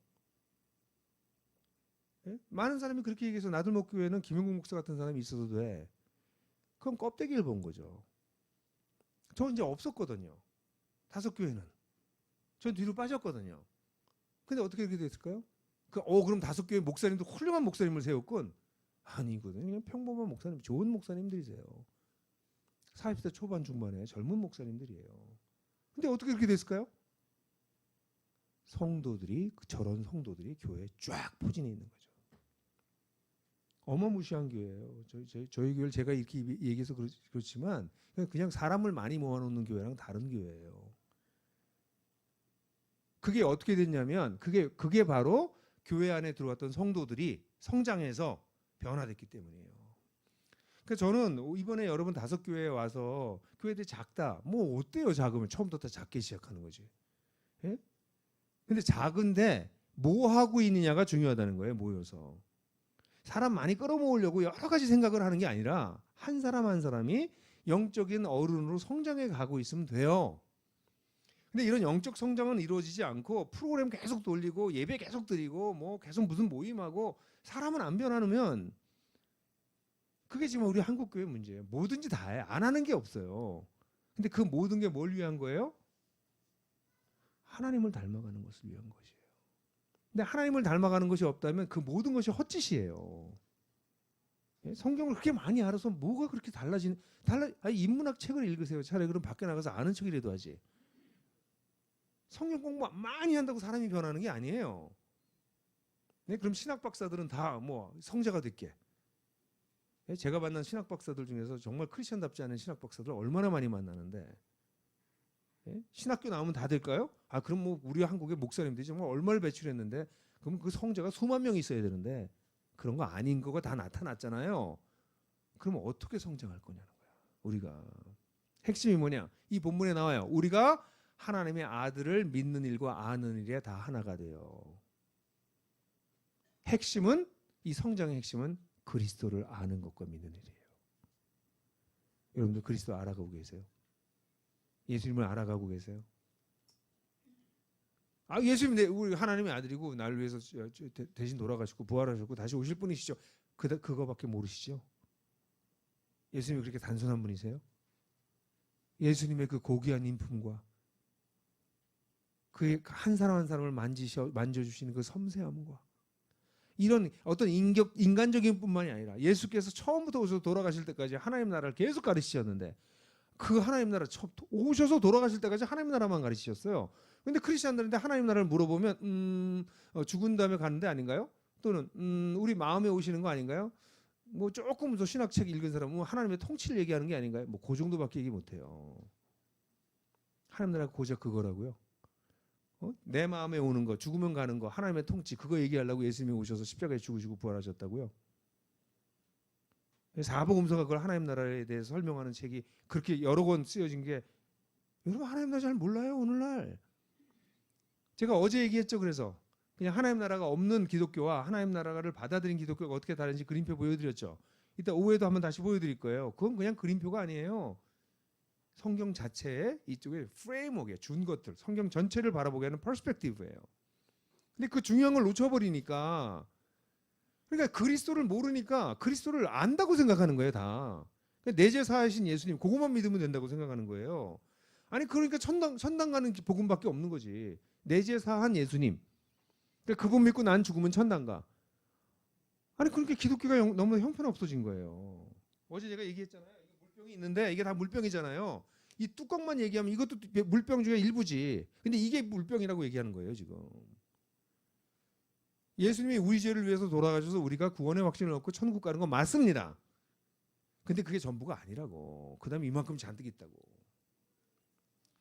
예? 많은 사람이 그렇게 얘기해서 나들목 교회는 김용국 목사 같은 사람이 있어도 돼. 그건 껍데기를 본 거죠. 저 이제 없었거든요. 다섯 교회는. 전 뒤로 빠졌거든요. 근데 어떻게 이렇게 됐을까요? 그럼 다섯 교회 목사님도 훌륭한 목사님을 세웠군. 아니거든요. 그냥 평범한 목사님, 좋은 목사님들이세요. 40대 초반 중반에 젊은 목사님들이에요. 근데 어떻게 그렇게 됐을까요? 저런 성도들이 교회에 쫙 포진해 있는 거죠. 어마무시한 교회예요. 저희 교회를 제가 이렇게 얘기해서 그렇지만 그냥 사람을 많이 모아놓는 교회랑 다른 교회예요. 그게 어떻게 됐냐면 그게 바로 교회 안에 들어왔던 성도들이 성장해서 변화됐기 때문이에요. 그러니까 저는 이번에 여러분 다섯 교회에 와서 교회들이 작다. 뭐 어때요? 작으면 처음부터 다 작게 시작하는 거지. 예? 근데 작은데 뭐 하고 있느냐가 중요하다는 거예요. 모여서. 사람 많이 끌어모으려고 여러 가지 생각을 하는 게 아니라 한 사람 한 사람이 영적인 어른으로 성장해 가고 있으면 돼요. 근데 이런 영적 성장은 이루어지지 않고 프로그램 계속 돌리고 예배 계속 드리고 뭐 계속 무슨 모임하고 사람은 안 변하면 그게 지금 우리 한국 교회 문제예요. 뭐든지 다 해. 안 하는 게 없어요. 근데 그 모든 게 뭘 위한 거예요? 하나님을 닮아가는 것을 위한 것이에요. 근데 하나님을 닮아가는 것이 없다면 그 모든 것이 헛짓이에요. 성경을 그렇게 많이 알아서 뭐가 그렇게 인문학 책을 읽으세요. 차라리 그럼 밖에 나가서 아는 척이라도 하지. 성경 공부 많이 한다고 사람이 변하는 게 아니에요. 네, 그럼 신학 박사들은 다 뭐 성자가 됐게. 제가 만난 신학 박사들 중에서 정말 크리스천답지 않은 신학 박사들 얼마나 많이 만나는데 신학교 나오면 다 될까요? 그럼 뭐 우리 한국의 목사님들이 정말 얼마를 배출했는데 그럼 그 성자가 수만 명 있어야 되는데 그런 거 아닌 거가 다 나타났잖아요. 그럼 어떻게 성장할 거냐는 거야. 우리가 핵심이 뭐냐? 이 본문에 나와요. 우리가 하나님의 아들을 믿는 일과 아는 일에 다 하나가 돼요. 핵심은 이 성장의 핵심은 그리스도를 아는 것과 믿는 일이에요. 여러분들 그리스도 알아가고 계세요? 예수님을 알아가고 계세요? 예수님 우리 하나님의 아들이고 나를 위해서 대신 돌아가시고 부활하셨고 다시 오실 분이시죠. 그거밖에 모르시죠? 예수님이 그렇게 단순한 분이세요? 예수님의 그 고귀한 인품과 그 한 사람 한 사람을 만져주시는 그 섬세함과 이런 어떤 인간적인 뿐만이 아니라 예수께서 처음부터 오셔서 돌아가실 때까지 하나님 나라를 계속 가르치셨는데 그 하나님 나라 오셔서 돌아가실 때까지 하나님 나라만 가르치셨어요. 근데 크리스천들한테 하나님 나라를 물어보면 죽은 다음에 가는 데 아닌가요? 또는 우리 마음에 오시는 거 아닌가요? 뭐 조금 더 신학책 읽은 사람은 하나님의 통치를 얘기하는 게 아닌가요? 뭐 그 정도밖에 얘기 못해요. 하나님 나라가 고작 그거라고요. 내 마음에 오는 거, 죽으면 가는 거, 하나님의 통치 그거 얘기하려고 예수님이 오셔서 십자가에 죽으시고 부활하셨다고요. 사복음서가 그걸 하나님 나라에 대해서 설명하는 책이 그렇게 여러 권 쓰여진 게 여러분 하나님 나라 잘 몰라요 오늘날. 제가 어제 얘기했죠. 그래서 그냥 하나님 나라가 없는 기독교와 하나님 나라를 받아들인 기독교가 어떻게 다른지 그림표 보여드렸죠. 이따 오후에도 한번 다시 보여드릴 거예요. 그건 그냥 그림표가 아니에요. 성경 자체에 이쪽에 프레임워크에 준 것들, 성경 전체를 바라보게 하는 퍼스펙티브예요. 근데 그 중요한 걸 놓쳐버리니까 그러니까 그리스도를 모르니까 그리스도를 안다고 생각하는 거예요 다. 그러니까 내재사하신 예수님 그것만 믿으면 된다고 생각하는 거예요. 아니 그러니까 천당 가는 복음밖에 없는 거지. 내재사한 예수님. 그러니까 그분 믿고 난 죽으면 천당 가. 아니 그러니까 기독교가 너무 형편없어진 거예요. 어제 제가 얘기했잖아요. 물병이 있는데 이게 다 물병이잖아요. 이 뚜껑만 얘기하면 이것도 물병 중에 일부지. 근데 이게 물병이라고 얘기하는 거예요 지금. 예수님이 우리 죄를 위해서 돌아가셔서 우리가 구원의 확신을 얻고 천국 가는 건 맞습니다. 근데 그게 전부가 아니라고. 그 다음에 이만큼 잔뜩 있다고.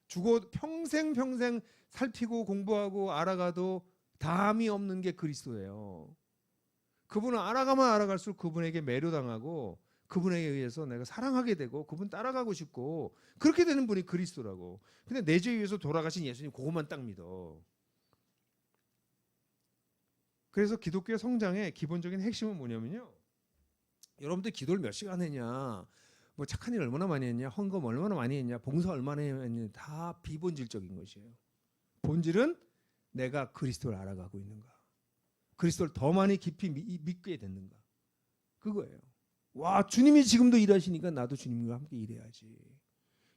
죽어 평생 살피고 공부하고 알아가도 담이 없는 게 그리스도예요. 그분을 알아가면 알아갈수록 그분에게 매료당하고 그분에 의해서 내가 사랑하게 되고 그분 따라가고 싶고 그렇게 되는 분이 그리스도라고. 근데 내 죄 위해서 돌아가신 예수님 그것만 딱 믿어. 그래서 기독교의 성장의 기본적인 핵심은 뭐냐면요. 여러분들 기도를 몇 시간 했냐, 뭐 착한 일 얼마나 많이 했냐, 헌금 얼마나 많이 했냐, 봉사 얼마나 했냐 다 비본질적인 것이에요. 본질은 내가 그리스도를 알아가고 있는가. 그리스도를 더 많이 깊이 믿게 됐는가? 그거예요. 와, 주님이 지금도 일하시니까 나도 주님과 함께 일해야지.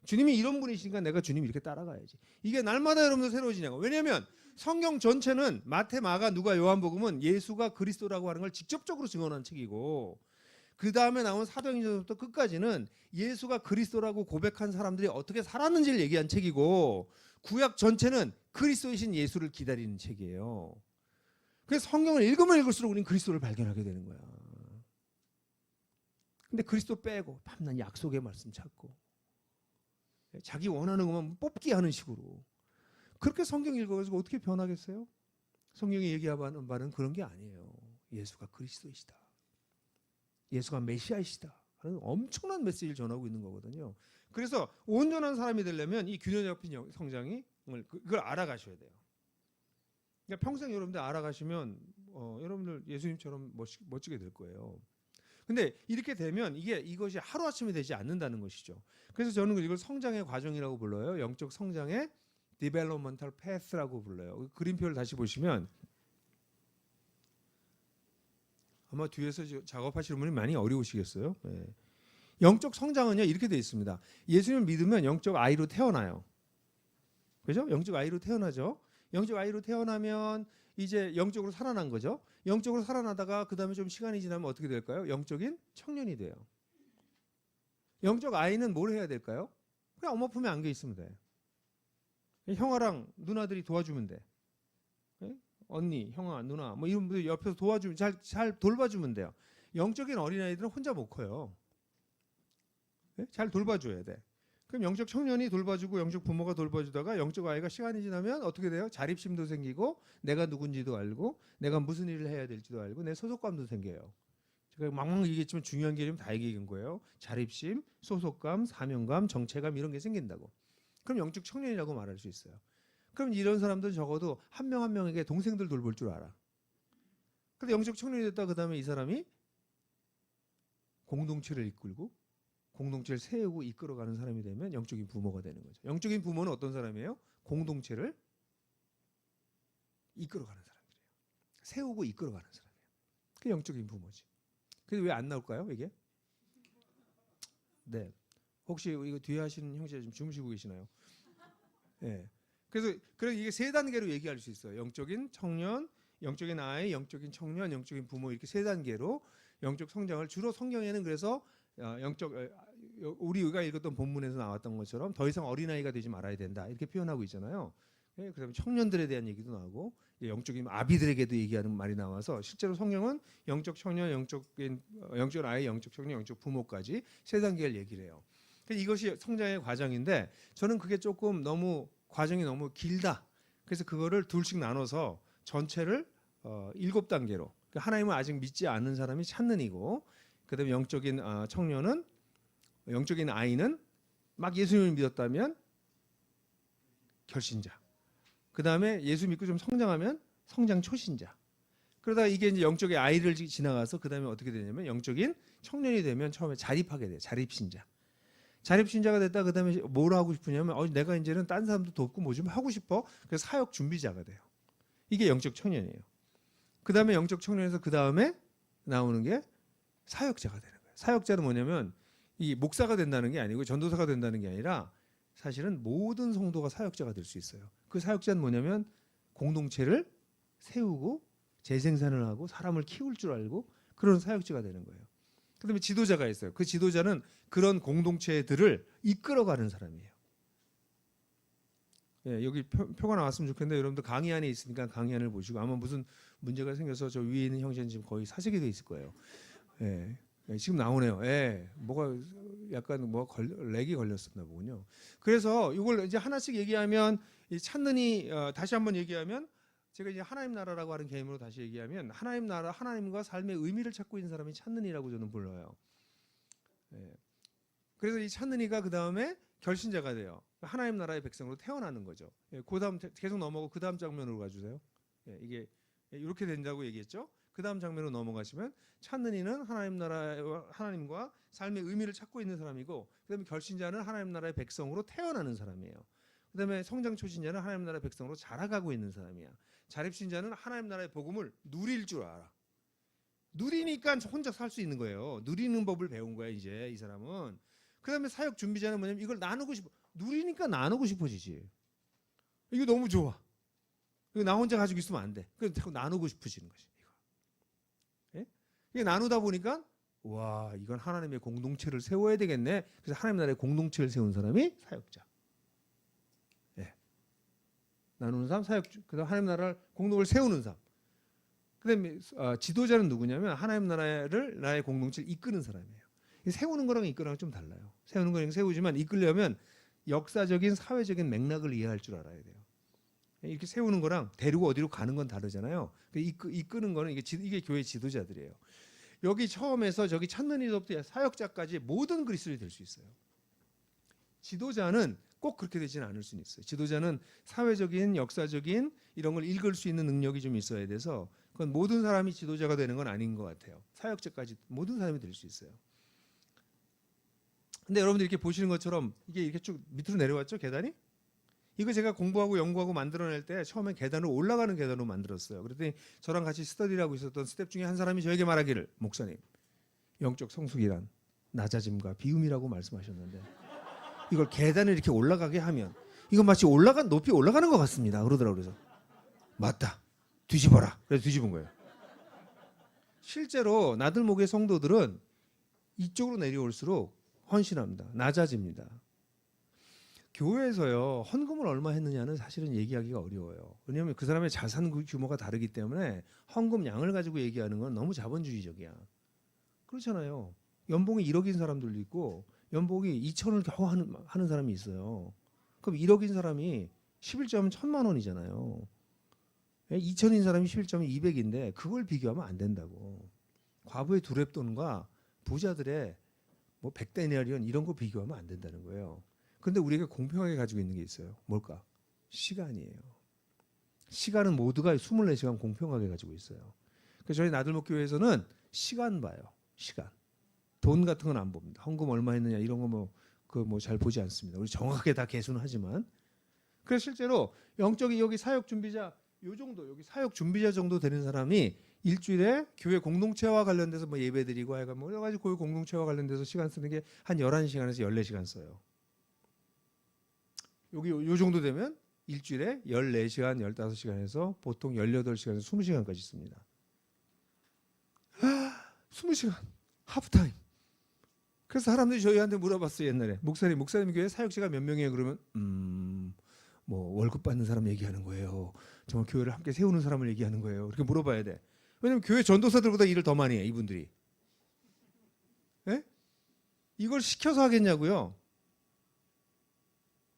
주님이 이런 분이시니까 내가 주님 이렇게 따라가야지. 이게 날마다 여러분들 새로워지냐고. 왜냐하면 성경 전체는 마태, 마가, 누가, 요한복음은 예수가 그리스도라고 하는 걸 직접적으로 증언한 책이고, 그 다음에 나온 사도행전부터 끝까지는 예수가 그리스도라고 고백한 사람들이 어떻게 살았는지를 얘기한 책이고, 구약 전체는 그리스도이신 예수를 기다리는 책이에요. 그래서 성경을 읽으면 읽을수록 우리는 그리스도를 발견하게 되는 거야. 근데 그리스도 빼고 밤낮 약속의 말씀 찾고 자기 원하는 것만 뽑기 하는 식으로 그렇게 성경 읽어가지고 어떻게 변하겠어요? 성경이 얘기하는 바는 그런 게 아니에요. 예수가 그리스도이시다. 예수가 메시아이시다. 하는 엄청난 메시지를 전하고 있는 거거든요. 그래서 온전한 사람이 되려면 이 균형 잡힌 성장이 그걸 알아가셔야 돼요. 그러니까 평생 여러분들 알아가시면 여러분들 예수님처럼 멋지게 될 거예요. 근데 이렇게 되면 이것이 하루아침에 되지 않는다는 것이죠. 그래서 저는 이걸 성장의 과정이라고 불러요. 영적 성장의 developmental path라고 불러요. 그림표를 다시 보시면 아마 뒤에서 작업하시는 분이 많이 어려우시겠어요. 네. 영적 성장은요 이렇게 되어 있습니다. 예수님을 믿으면 영적 아이로 태어나요. 그죠? 영적 아이로 태어나죠. 영적 아이로 태어나면 이제 영적으로 살아난 거죠. 영적으로 살아나다가 그 다음에 좀 시간이 지나면 어떻게 될까요? 영적인 청년이 돼요. 영적 아이는 뭘 해야 될까요? 그냥 엄마 품에 안겨 있으면 돼. 형아랑 누나들이 도와주면 돼. 언니, 형아, 누나 뭐 이런 분들 옆에서 도와주면 잘 돌봐주면 돼요. 영적인 어린아이들은 혼자 못 커요. 잘 돌봐줘야 돼. 그럼 영적 청년이 돌봐주고 영적 부모가 돌봐주다가 영적 아이가 시간이 지나면 어떻게 돼요? 자립심도 생기고 내가 누군지도 알고 내가 무슨 일을 해야 될지도 알고 내 소속감도 생겨요. 제가 막막 얘기했지만 중요한 게 다 얘기한 거예요. 자립심, 소속감, 사명감, 정체감 이런 게 생긴다고. 그럼 영적 청년이라고 말할 수 있어요. 그럼 이런 사람들은 적어도 한 명 한 명에게 동생들 돌볼 줄 알아. 근데 영적 청년이 됐다 그 다음에 이 사람이 공동체를 이끌고 공동체를 세우고 이끌어가는 사람이 되면 영적인 부모가 되는 거죠. 영적인 부모는 어떤 사람이에요? 공동체를 이끌어가는 사람들이에요. 세우고 이끌어가는 사람이에요. 그게 영적인 부모지. 그래서 왜 안 나올까요? 이게? 네. 혹시 이거 뒤에 하시는 형제 좀 주무시고 계시나요? 네. 그래서 이게 세 단계로 얘기할 수 있어요. 영적인 청년, 영적인 아이, 영적인 청년, 영적인 부모 이렇게 세 단계로 영적 성장을 주로 성경에는 그래서 우리가 읽었던 본문에서 나왔던 것처럼 더 이상 어린아이가 되지 말아야 된다 이렇게 표현하고 있잖아요. 그다음에 청년들에 대한 얘기도 나오고 영적인 아비들에게도 얘기하는 말이 나와서 실제로 성경은 영적 청년, 영적 아이, 영적 청년, 영적 부모까지 세 단계를 얘기를 해요. 이것이 성장의 과정인데 저는 그게 조금 과정이 너무 길다. 그래서 그거를 둘씩 나눠서 전체를 7단계로 하나님을 아직 믿지 않는 사람이 찾는 이고 그다음에 영적인 청년은 영적인 아이는 막 예수님을 믿었다면 결신자. 그다음에 예수 믿고 좀 성장하면 성장 초신자. 그러다가 이게 이제 영적인 아이를 지나가서 그다음에 어떻게 되냐면 영적인 청년이 되면 처음에 자립하게 돼요. 자립신자. 자립신자가 됐다 그다음에 뭘 하고 싶으냐면 내가 이제는 딴 사람도 돕고 뭐 좀 하고 싶어. 그래서 사역 준비자가 돼요. 이게 영적 청년이에요. 그다음에 영적 청년에서 그다음에 나오는 게 사역자가 되는 거예요. 사역자는 뭐냐면 이 목사가 된다는 게 아니고 전도사가 된다는 게 아니라 사실은 모든 성도가 사역자가 될 수 있어요. 그 사역자는 뭐냐면 공동체를 세우고 재생산을 하고 사람을 키울 줄 알고 그런 사역자가 되는 거예요. 그다음에 지도자가 있어요. 그 지도자는 그런 공동체들을 이끌어가는 사람이에요. 예, 여기 표가 나왔으면 좋겠는데 여러분들 강의안에 있으니까 강의안을 보시고 아마 무슨 문제가 생겨서 저 위에 있는 형제는 지금 거의 사색이 돼 있을 거예요. 예, 지금 나오네요. 예, 뭐가 약간 렉이 걸렸었나 보군요. 그래서 이걸 이제 하나씩 얘기하면 이 찾느니 다시 한번 얘기하면 제가 이제 하나님 나라라고 하는 개념으로 다시 얘기하면 하나님 나라 하나님과 삶의 의미를 찾고 있는 사람이 찾느니라고 저는 불러요. 예. 그래서 이 찾느니가 그 다음에 결신자가 돼요. 하나님 나라의 백성으로 태어나는 거죠. 예, 그 다음 계속 넘어가고 그 다음 장면으로 가주세요. 예, 이게 이렇게 된다고 얘기했죠. 그 다음 장면으로 넘어가시면 찾는 이는 하나님 나라와 하나님과 삶의 의미를 찾고 있는 사람이고 그다음에 결신자는 하나님 나라의 백성으로 태어나는 사람이에요. 그다음에 성장 초신자는 하나님 나라의 백성으로 자라가고 있는 사람이야. 자립신자는 하나님 나라의 복음을 누릴 줄 알아. 누리니까 혼자 살 수 있는 거예요. 누리는 법을 배운 거야 이제 이 사람은. 그다음에 사역 준비자는 뭐냐면 이걸 나누고 싶어. 누리니까 나누고 싶어지지. 이거 너무 좋아. 이거 나 혼자 가지고 있으면 안 돼. 그래서 자꾸 나누고 싶어지는 거지. 이거. 예? 이게 나누다 보니까 와 이건 하나님의 공동체를 세워야 되겠네. 그래서 하나님 나라의 공동체를 세운 사람이 사역자. 예. 나누는 사람 사역. 그다음 하나님 나라를 공동을 세우는 사람. 그다음에 지도자는 누구냐면 하나님 나라의 공동체를 이끄는 사람이에요. 세우는 거랑 이끄는 거랑 좀 달라요. 세우는 거랑 세우지만 이끌려면 역사적인 사회적인 맥락을 이해할 줄 알아야 돼요. 이렇게 세우는 거랑 데리고 어디로 가는 건 다르잖아요. 이끄는 거는 이게 교회 지도자들이에요. 여기 처음에서 저기 첫눈이부터 사역자까지 모든 그리스도인이 될 수 있어요. 지도자는 꼭 그렇게 되지는 않을 수는 있어요. 지도자는 사회적인 역사적인 이런 걸 읽을 수 있는 능력이 좀 있어야 돼서 그건 모든 사람이 지도자가 되는 건 아닌 것 같아요. 사역자까지 모든 사람이 될 수 있어요. 근데 여러분들 이렇게 보시는 것처럼 이게 이렇게 쭉 밑으로 내려왔죠 계단이? 이거 제가 공부하고 연구하고 만들어낼 때 처음에 계단을 올라가는 계단으로 만들었어요. 그랬더니 저랑 같이 스터디를 하고 있었던 스텝 중에 한 사람이 저에게 말하기를 목사님 영적 성숙이란 낮아짐과 비움이라고 말씀하셨는데 이걸 계단을 이렇게 올라가게 하면 이거 마치 높이 올라가는 것 같습니다. 그러더라고요. 그래서 맞다. 뒤집어라. 그래서 뒤집은 거예요. 실제로 나들목의 성도들은 이쪽으로 내려올수록 헌신합니다. 낮아집니다. 교회에서요 헌금을 얼마 했느냐는 사실은 얘기하기가 어려워요. 왜냐하면 그 사람의 자산 규모가 다르기 때문에 헌금 양을 가지고 얘기하는 건 너무 자본주의적이야. 그렇잖아요. 연봉이 1억인 사람들도 있고 연봉이 2천을 겨우 하는 사람이 있어요. 그럼 1억인 사람이 11점은 1,000만 원이잖아요. 2천인 사람이 11점이 200인데 그걸 비교하면 안 된다고. 과부의 두렙돈과 부자들의 뭐 100데나리온 이런 거 비교하면 안 된다는 거예요. 그런데 우리가 공평하게 가지고 있는 게 있어요. 뭘까? 시간이에요. 시간은 모두가 24시간 공평하게 가지고 있어요. 그래서 저희 나들목 교회에서는 시간 봐요. 시간. 돈 같은 건 안 봅니다. 헌금 얼마 했느냐 이런 거 뭐 잘 보지 않습니다. 우리 정확하게 다 계수는 하지만. 그래서 실제로 영적인 여기 사역 준비자 요 정도 여기 사역 준비자 정도 되는 사람이 일주일에 교회 공동체와 관련돼서 뭐 예배드리고 하여간 뭐 여러 가지 교회 공동체와 관련돼서 시간 쓰는 게 한 11시간에서 14시간 써요. 여기 요 정도 되면 일주일에 14시간, 15시간에서 보통 18시간에서 20시간까지 씁니다. 20시간 하프타임. 그래서 사람들이 저희한테 물어봤어요. 옛날에 목사님 교회 사역자가 몇 명이에요? 그러면 뭐 월급 받는 사람 얘기하는 거예요. 정말 교회를 함께 세우는 사람을 얘기하는 거예요. 이렇게 물어봐야 돼. 왜냐면 교회 전도사들보다 일을 더 많이 해 이분들이. 예? 이걸 시켜서 하겠냐고요.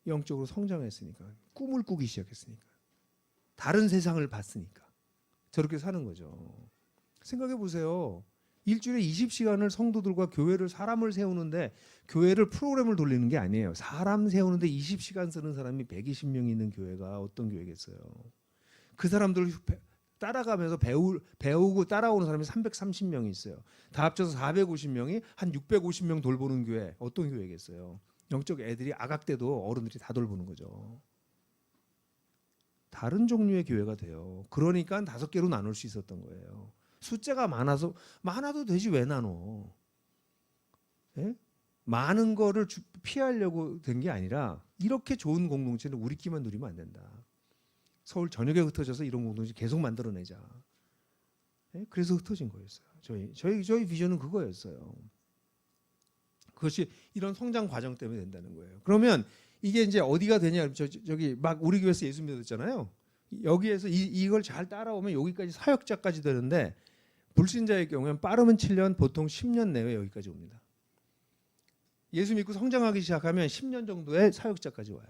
영적으로 성장했으니까. 꿈을 꾸기 시작했으니까. 다른 세상을 봤으니까. 저렇게 사는 거죠. 생각해 보세요. 일주일에 20시간을 성도들과 사람을 세우는데 교회를 프로그램을 돌리는 게 아니에요. 사람 세우는데 20시간 쓰는 사람이 120명이 있는 교회가 어떤 교회겠어요. 그 사람들 따라가면서 배우고 따라오는 사람이 330명이 있어요. 다 합쳐서 450명이 한 650명 돌보는 교회 어떤 교회겠어요. 영적 애들이 아각 때도 어른들이 다 돌보는 거죠. 다른 종류의 교회가 돼요. 그러니까 5개로 나눌 수 있었던 거예요. 숫자가 많아도 되지 왜 나눠? 예? 많은 거를 피하려고 된 게 아니라 이렇게 좋은 공동체는 우리끼만 누리면 안 된다. 서울 전역에 흩어져서 이런 공동체 계속 만들어내자. 예? 그래서 흩어진 거였어요. 저희 비전은 그거였어요. 그것이 이런 성장 과정 때문에 된다는 거예요. 그러면 이게 이제 어디가 되냐? 저기 막 우리 교회에서 예수 믿었잖아요. 여기에서 이걸 잘 따라오면 여기까지 사역자까지 되는데 불신자의 경우에는 빠르면 7년, 보통 10년 내외 여기까지 옵니다. 예수 믿고 성장하기 시작하면 10년 정도의 사역자까지 와요.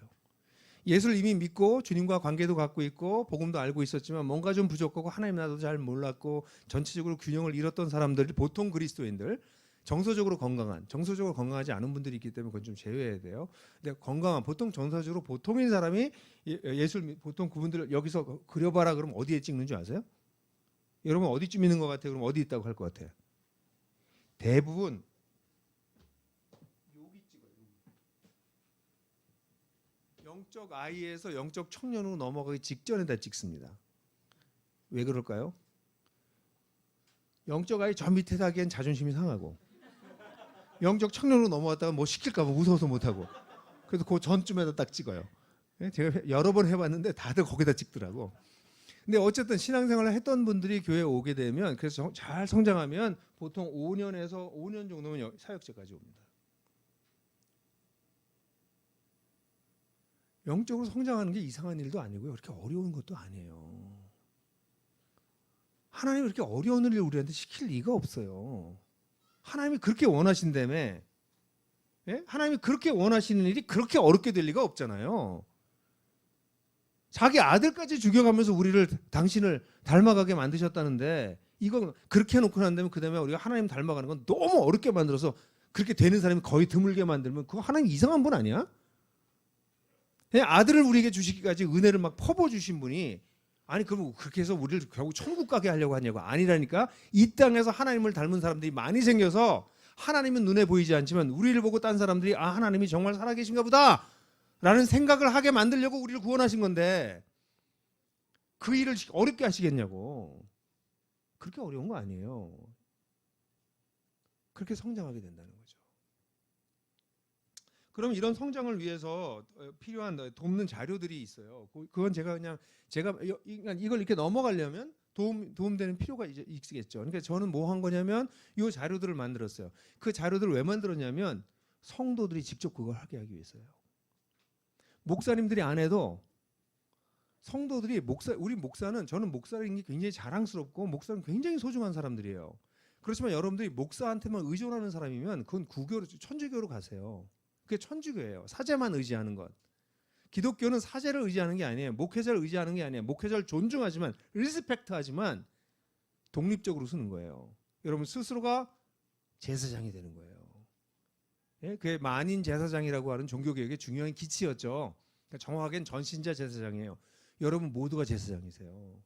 예수를 이미 믿고 주님과 관계도 갖고 있고 복음도 알고 있었지만 뭔가 좀 부족하고 하나님 나라도 잘 몰랐고 전체적으로 균형을 잃었던 사람들이 보통 그리스도인들, 정서적으로 건강하지 않은 분들이 있기 때문에 그건 좀 제외해야 돼요. 근데 보통 정서적으로 보통인 사람이 예수를 보통 그분들을 여기서 그려봐라 그러면 어디에 찍는 줄 아세요? 여러분 어디쯤 있는 것 같아요? 그럼 어디 있다고 할 것 같아요? 대부분 여기 찍어요. 영적 아이에서 영적 청년으로 넘어가기 직전에다 찍습니다. 왜 그럴까요? 영적 아이 저 밑에다 하기엔 자존심이 상하고, 영적 청년으로 넘어갔다가 뭐 시킬까 봐 무서워서 못하고, 그래서 그 전쯤에다 딱 찍어요. 제가 여러 번 해봤는데 다들 거기다 찍더라고. 근데 어쨌든 신앙생활을 했던 분들이 교회에 오게 되면, 그래서 잘 성장하면 보통 5년에서 5년 정도면 사역제까지 옵니다. 영적으로 성장하는 게 이상한 일도 아니고요, 그렇게 어려운 것도 아니에요. 하나님이 그렇게 어려운 일을 우리한테 시킬 리가 없어요. 하나님이 그렇게 원하신다며, 예? 하나님이 그렇게 원하시는 일이 그렇게 어렵게 될 리가 없잖아요. 자기 아들까지 죽여가면서 우리를, 당신을 닮아가게 만드셨다는데, 이거 그렇게 해놓고 난 다음에 그 다음에 우리가 하나님 닮아가는 건 너무 어렵게 만들어서 그렇게 되는 사람이 거의 드물게 만들면 그거 하나님 이상한 분 아니야? 아들을 우리에게 주시기까지 은혜를 막 퍼부어주신 분이, 아니 그럼 그렇게 해서 우리를 결국 천국 가게 하려고 하냐고. 아니라니까. 이 땅에서 하나님을 닮은 사람들이 많이 생겨서 하나님은 눈에 보이지 않지만 우리를 보고 딴 사람들이 아 하나님이 정말 살아계신가 보다 라는 생각을 하게 만들려고 우리를 구원하신 건데, 그 일을 어렵게 하시겠냐고. 그렇게 어려운 거 아니에요. 그렇게 성장하게 된다는 거죠. 그럼 이런 성장을 위해서 필요한 돕는 자료들이 있어요. 그건 제가 이걸 이렇게 넘어가려면 도움되는 필요가 있겠죠. 그러니까 저는 뭐 한 거냐면 이 자료들을 만들었어요. 그 자료들을 왜 만들었냐면 성도들이 직접 그걸 하게 하기 위해서요. 목사님들이 안 해도 성도들이, 우리 목사는, 저는 목사인 게 굉장히 자랑스럽고 목사는 굉장히 소중한 사람들이에요. 그렇지만 여러분들이 목사한테만 의존하는 사람이면 그건 구교로, 천주교로 가세요. 그게 천주교예요. 사제만 의지하는 것. 기독교는 사제를 의지하는 게 아니에요. 목회자를 의지하는 게 아니에요. 목회자를 존중하지만, 리스펙트하지만 독립적으로 쓰는 거예요. 여러분 스스로가 제사장이 되는 거예요. 예? 그게 만인 제사장이라고 하는 종교개혁의 중요한 기치였죠. 그러니까 정확하게는 전신자 제사장이에요. 여러분 모두가 제사장이세요.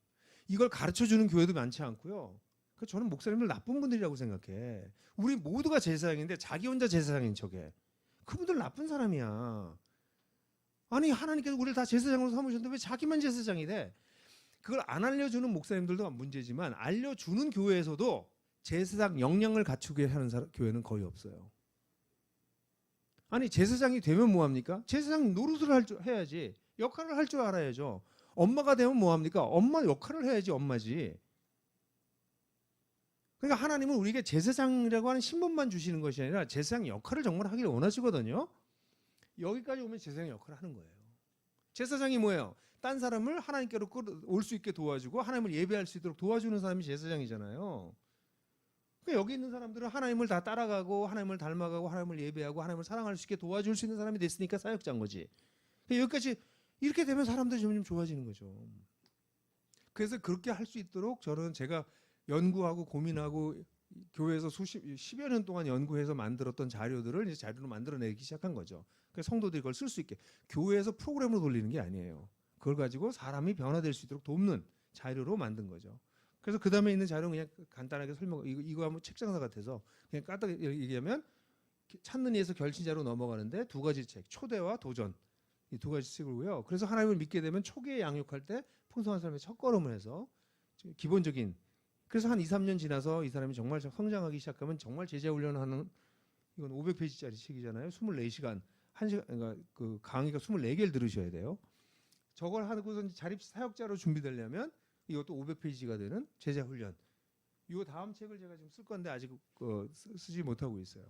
이걸 가르쳐주는 교회도 많지 않고요. 저는 목사님들 나쁜 분들이라고 생각해. 우리 모두가 제사장인데 자기 혼자 제사장인 척해. 그분들 나쁜 사람이야. 아니 하나님께서 우리를 다 제사장으로 삼으셨는데 왜 자기만 제사장이 돼? 그걸 안 알려주는 목사님들도 문제지만 알려주는 교회에서도 제사장 역량을 갖추게 하는 교회는 거의 없어요. 아니 제사장이 되면 뭐합니까? 제사장 노릇을 해야지. 역할을 할 줄 알아야죠. 엄마가 되면 뭐합니까? 엄마 역할을 해야지 엄마지. 그러니까 하나님은 우리에게 제사장이라고 하는 신분만 주시는 것이 아니라 제사장 역할을 정말 하기를 원하시거든요. 여기까지 오면 제사장 역할을 하는 거예요. 제사장이 뭐예요? 딴 사람을 하나님께로 올 수 있게 도와주고 하나님을 예배할 수 있도록 도와주는 사람이 제사장이잖아요. 그러니까 여기 있는 사람들은 하나님을 다 따라가고 하나님을 닮아가고 하나님을 예배하고 하나님을 사랑할 수 있게 도와줄 수 있는 사람이 됐으니까 사역자인 거지. 그러니까 여기까지 이렇게 되면 사람들이 점점 좋아지는 거죠. 그래서 그렇게 할 수 있도록 저는 제가 연구하고 고민하고 교회에서 10여 년 동안 연구해서 만들었던 자료들을 이제 자료로 만들어내기 시작한 거죠. 그래서 성도들이 그걸 쓸 수 있게. 교회에서 프로그램으로 돌리는 게 아니에요. 그걸 가지고 사람이 변화될 수 있도록 돕는 자료로 만든 거죠. 그래서 그 다음에 있는 자료는 그냥 간단하게 이거 하면 책장사 같아서 그냥 까딱 얘기하면 찾는 이에서 결신자로 넘어가는데 두 가지 책, 초대와 도전, 이 두 가지 책이고요. 그래서 하나님을 믿게 되면 초기에 양육할 때 풍성한 삶의 첫걸음을 해서 기본적인, 그래서 한 2, 3년 지나서 이 사람이 정말 성장하기 시작하면 정말 제자 훈련하는, 이건 500페이지짜리 책이잖아요. 24시간, 1시간, 그러니까 그 강의가 24개를 들으셔야 돼요. 저걸 하고서 자립 사역자로 준비되려면 이것도 500페이지가 되는 제자 훈련. 이 다음 책을 제가 지금 쓸 건데 아직 쓰지 못하고 있어요.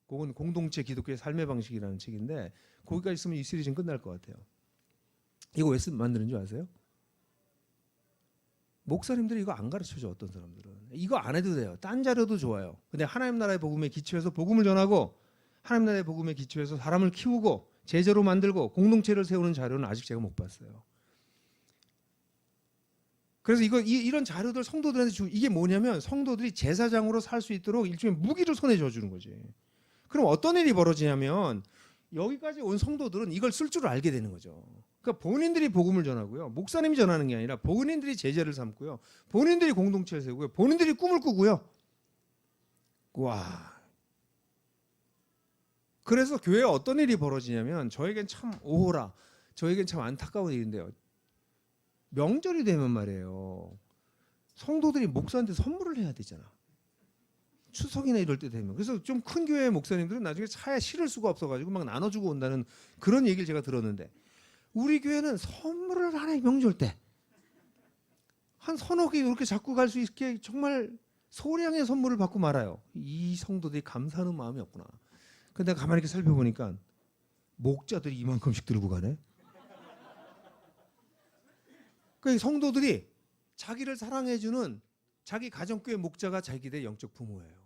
그건 공동체 기독교의 삶의 방식이라는 책인데 거기까지 쓰면 이 시리즈는 끝날 것 같아요. 이거 왜 만드는 줄 아세요? 목사님들이 이거 안 가르쳐줘. 어떤 사람들은 이거 안 해도 돼요. 딴 자료도 좋아요. 근데 하나님 나라의 복음에 기초해서 복음을 전하고 하나님 나라의 복음에 기초해서 사람을 키우고 제자로 만들고 공동체를 세우는 자료는 아직 제가 못 봤어요. 그래서 이런 자료들 성도들한테 주고, 이게 뭐냐면 성도들이 제사장으로 살 수 있도록 일종의 무기를 손에 쥐어주는 거지. 그럼 어떤 일이 벌어지냐면 여기까지 온 성도들은 이걸 쓸 줄 알게 되는 거죠. 그러니까 본인들이 복음을 전하고요. 목사님이 전하는 게 아니라 본인들이 제자를 삼고요. 본인들이 공동체를 세우고요. 본인들이 꿈을 꾸고요. 와. 그래서 교회에 어떤 일이 벌어지냐면 저에겐 참 오호라, 저에겐 참 안타까운 일인데요. 명절이 되면 말이에요. 성도들이 목사한테 선물을 해야 되잖아. 추석이나 이럴 때 되면. 그래서 좀 큰 교회 목사님들은 나중에 차에 실을 수가 없어가지고 막 나눠주고 온다는 그런 얘기를 제가 들었는데, 우리 교회는 선물을 하나의 명절 때 한 서너 개 이렇게 잡고 갈 수 있게 정말 소량의 선물을 받고 말아요. 이 성도들이 감사하는 마음이 없구나. 근데 가만히 이렇게 살펴보니까 목자들이 이만큼씩 들고 가네. 그러니까 성도들이 자기를 사랑해주는 자기 가정교회 목자가 자기들의 영적 부모예요.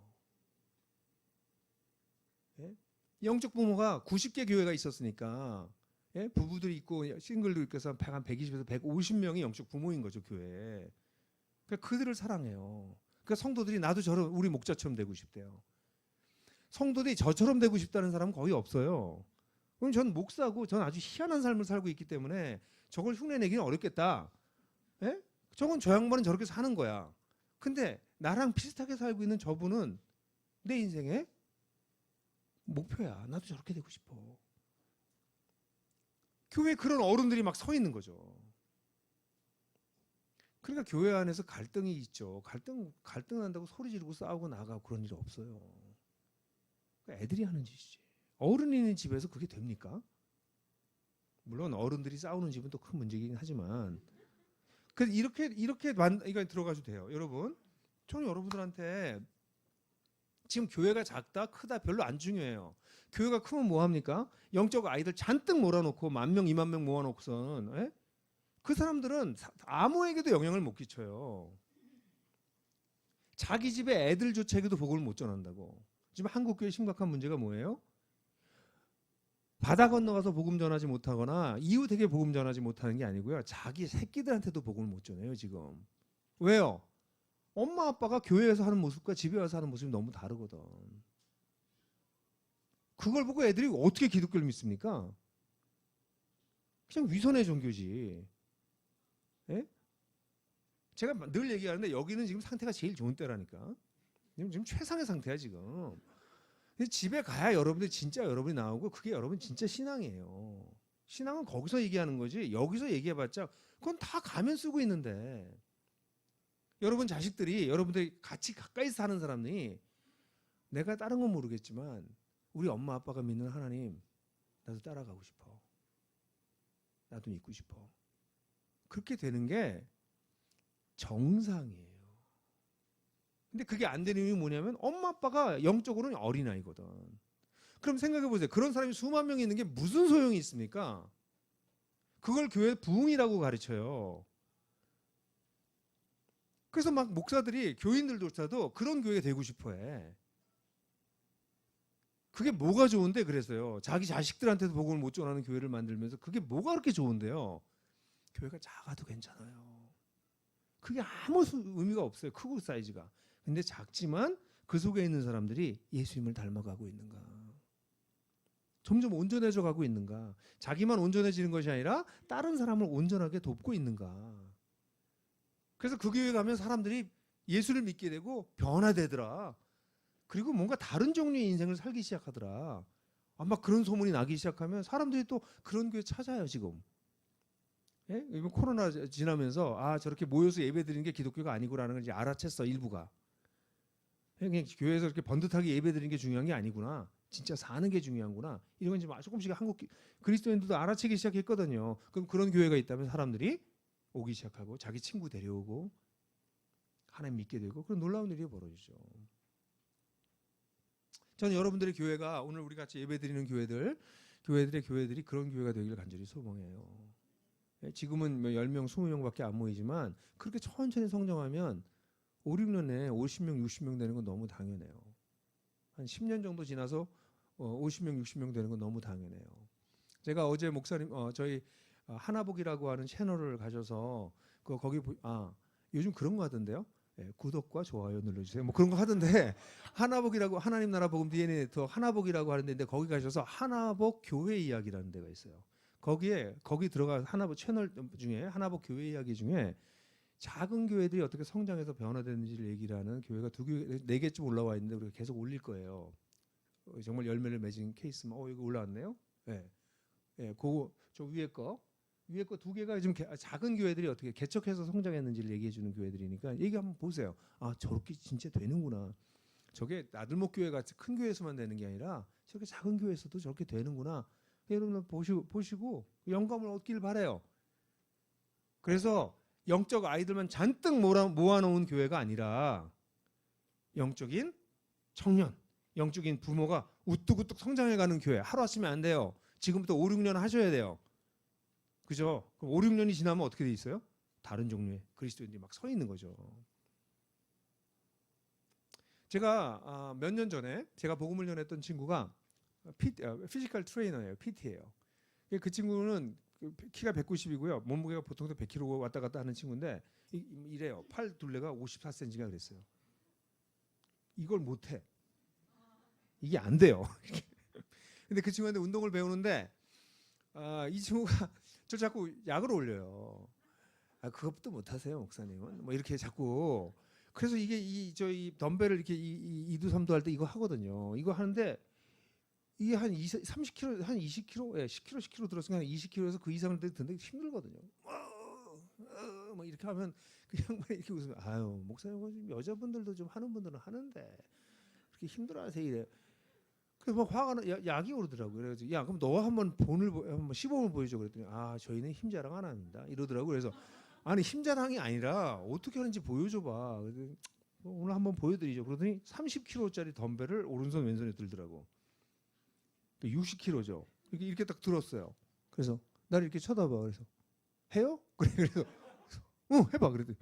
예? 영적 부모가 90개 교회가 있었으니까, 예? 부부들이 있고 싱글도 있고 해서 한 120에서 150명이 영적 부모인 거죠, 교회에. 그러니까 그들을 사랑해요. 그러니까 성도들이 나도 저런 우리 목자처럼 되고 싶대요. 성도들이 저처럼 되고 싶다는 사람은 거의 없어요. 그럼 전 목사고 전 아주 희한한 삶을 살고 있기 때문에 저걸 흉내내기는 어렵겠다. 예? 저건 저 양반은 저렇게 사는 거야. 근데 나랑 비슷하게 살고 있는 저분은 내 인생의 목표야. 나도 저렇게 되고 싶어. 교회에 그런 어른들이 막 서 있는 거죠. 그러니까 교회 안에서 갈등이 있죠. 갈등 난다고 소리 지르고 싸우고 나가고 그런 일 없어요. 그러니까 애들이 하는 짓이지. 어른이 있는 집에서 그게 됩니까? 물론 어른들이 싸우는 집은 또 큰 문제이긴 하지만, 그래서 이거 들어가셔도 돼요. 여러분, 저는 여러분들한테 지금 교회가 작다 크다 별로 안 중요해요. 교회가 크면 뭐 합니까? 영적 아이들 잔뜩 몰아놓고 10,000명 20,000명 모아놓고선, 예? 그 사람들은 아무에게도 영향을 못 끼쳐요. 자기 집에 애들조차에게도 복음을 못 전한다고. 지금 한국교회 심각한 문제가 뭐예요? 바다 건너가서 복음 전하지 못하거나 이웃에게 복음 전하지 못하는 게 아니고요. 자기 새끼들한테도 복음을 못 전해요, 지금. 왜요? 엄마 아빠가 교회에서 하는 모습과 집에 와서 하는 모습이 너무 다르거든. 그걸 보고 애들이 어떻게 기독교를 믿습니까? 그냥 위선의 종교지. 예? 제가 늘 얘기하는데 여기는 지금 상태가 제일 좋은 때라니까. 지금 최상의 상태야 지금. 집에 가야 여러분들 진짜 여러분이 나오고 그게 여러분 진짜 신앙이에요. 신앙은 거기서 얘기하는 거지 여기서 얘기해봤자 그건 다 가면 쓰고 있는데, 여러분 자식들이 여러분들이 같이 가까이 사는 사람이 내가 다른 건 모르겠지만 우리 엄마 아빠가 믿는 하나님 나도 따라가고 싶어. 나도 믿고 싶어. 그렇게 되는 게 정상이에요. 근데 그게 안 되는 이유는 뭐냐면 엄마 아빠가 영적으로는 어린아이거든. 그럼 생각해 보세요. 그런 사람이 수만 명이 있는 게 무슨 소용이 있습니까? 그걸 교회 부흥이라고 가르쳐요. 그래서 막 목사들이 교인들조차도 그런 교회가 되고 싶어해. 그게 뭐가 좋은데 그래서요. 자기 자식들한테도 복음을 못 전하는 교회를 만들면서 그게 뭐가 그렇게 좋은데요. 교회가 작아도 괜찮아요. 그게 아무 의미가 없어요. 크고 사이즈가. 근데 작지만 그 속에 있는 사람들이 예수님을 닮아가고 있는가? 점점 온전해져 가고 있는가? 자기만 온전해지는 것이 아니라 다른 사람을 온전하게 돕고 있는가? 그래서 그 교회 가면 사람들이 예수를 믿게 되고 변화되더라. 그리고 뭔가 다른 종류의 인생을 살기 시작하더라. 아마 그런 소문이 나기 시작하면 사람들이 또 그런 교회 찾아요 지금. 예? 이번 코로나 지나면서 아 저렇게 모여서 예배드리는 게 기독교가 아니구나라는 걸 이제 알아챘어 일부가. 그냥 교회에서 이렇게 번듯하게 예배드리는 게 중요한 게 아니구나. 진짜 사는 게 중요한구나. 이런 건 지금 조금씩 한국 그리스도인들도 알아채기 시작했거든요. 그럼 그런 교회가 있다면 사람들이 오기 시작하고 자기 친구 데려오고 하나님 믿게 되고 그런 놀라운 일이 벌어지죠. 저는 여러분들의 교회가 오늘 우리 같이 예배드리는 교회들이 그런 교회가 되기를 간절히 소망해요. 지금은 10명, 20명밖에 안 모이지만 그렇게 천천히 성장하면 5, 6년 내에 50명, 60명 되는 건 너무 당연해요. 한 10년 정도 지나서 50명, 60명 되는 건 너무 당연해요. 제가 어제 목사님 저희 하나복이라고 하는 채널을 가져서 거기 요즘 그런 거 하던데요. 예, 구독과 좋아요 눌러주세요. 뭐 그런 거 하던데 하나복이라고 하나님 나라 복음 DNA 네트워크 하나복이라고 하는데 거기 가셔서 하나복 교회 이야기라는 데가 있어요. 거기 들어가 하나복 채널 중에 하나복 교회 이야기 중에 작은 교회들이 어떻게 성장해서 변화되는지를 얘기를 하는 교회가 4개쯤 올라와 있는데 우리가 계속 올릴 거예요. 정말 열매를 맺은 케이스만 이거 올라왔네요. 네. 예, 저 위에 거 두 개가 좀 작은 교회들이 어떻게 개척해서 성장했는지를 얘기해 주는 교회들이니까 얘기 한번 보세요. 아, 저렇게 진짜 되는구나. 저게 나들목 교회 같이 큰 교회에서만 되는 게 아니라 저렇게 작은 교회에서도 저렇게 되는구나. 여러분 보시고 영감을 얻길 바래요. 그래서 영적 아이들만 잔뜩 모아놓은 교회가 아니라 영적인 청년, 영적인 부모가 우뚝우뚝 성장해가는 교회. 하루아침에 안 돼요. 지금부터 5, 6년 하셔야 돼요. 그죠? 그럼 5, 6년이 지나면 어떻게 돼 있어요? 다른 종류의 그리스도인들이 막 서 있는 거죠. 제가 몇 년 전에 제가 복음을 전했던 친구가 피지컬 트레이너예요. PT예요. 그 친구는 키가 190이고요. 몸무게가 보통도 100kg 왔다 갔다 하는 친구인데 이래요. 팔 둘레가 54cm가 그랬어요. 이걸 못해. 이게 안 돼요. 근데 그 친구한테 운동을 배우는데 이 친구가 저 자꾸 약을 올려요. 그것도 못하세요, 목사님은. 뭐 이렇게 자꾸. 그래서 이게 저희 덤벨을 이렇게 이두 삼두 할 때 이거 하거든요. 이거 하는데 이게 한 30kg, 한 20kg, 예, 10kg 들었으면 한 20kg에서 그 이상을 드는데 힘들거든요. 막 이렇게 하면 그 양반이 이렇게 웃으면 아유, 목사님 여자분들도 좀 하는 분들은 하는데 그렇게 힘들어하세요 이래. 그래서 막 화가 나, 약이 오르더라고요. 그래서 야, 그럼 너가 한번 시범을 보여줘 그랬더니 저희는 힘자랑 안 합니다 이러더라고요. 그래서 아니 힘자랑이 아니라 어떻게 하는지 보여줘봐. 그래서 오늘 한번 보여드리죠. 그러더니 30kg짜리 덤벨을 오른손 왼손에 들더라고. 60kg죠. 이렇게 딱 들었어요. 그래서 나를 이렇게 쳐다봐. 그래서 해요? 그래서 해봐. 그랬더니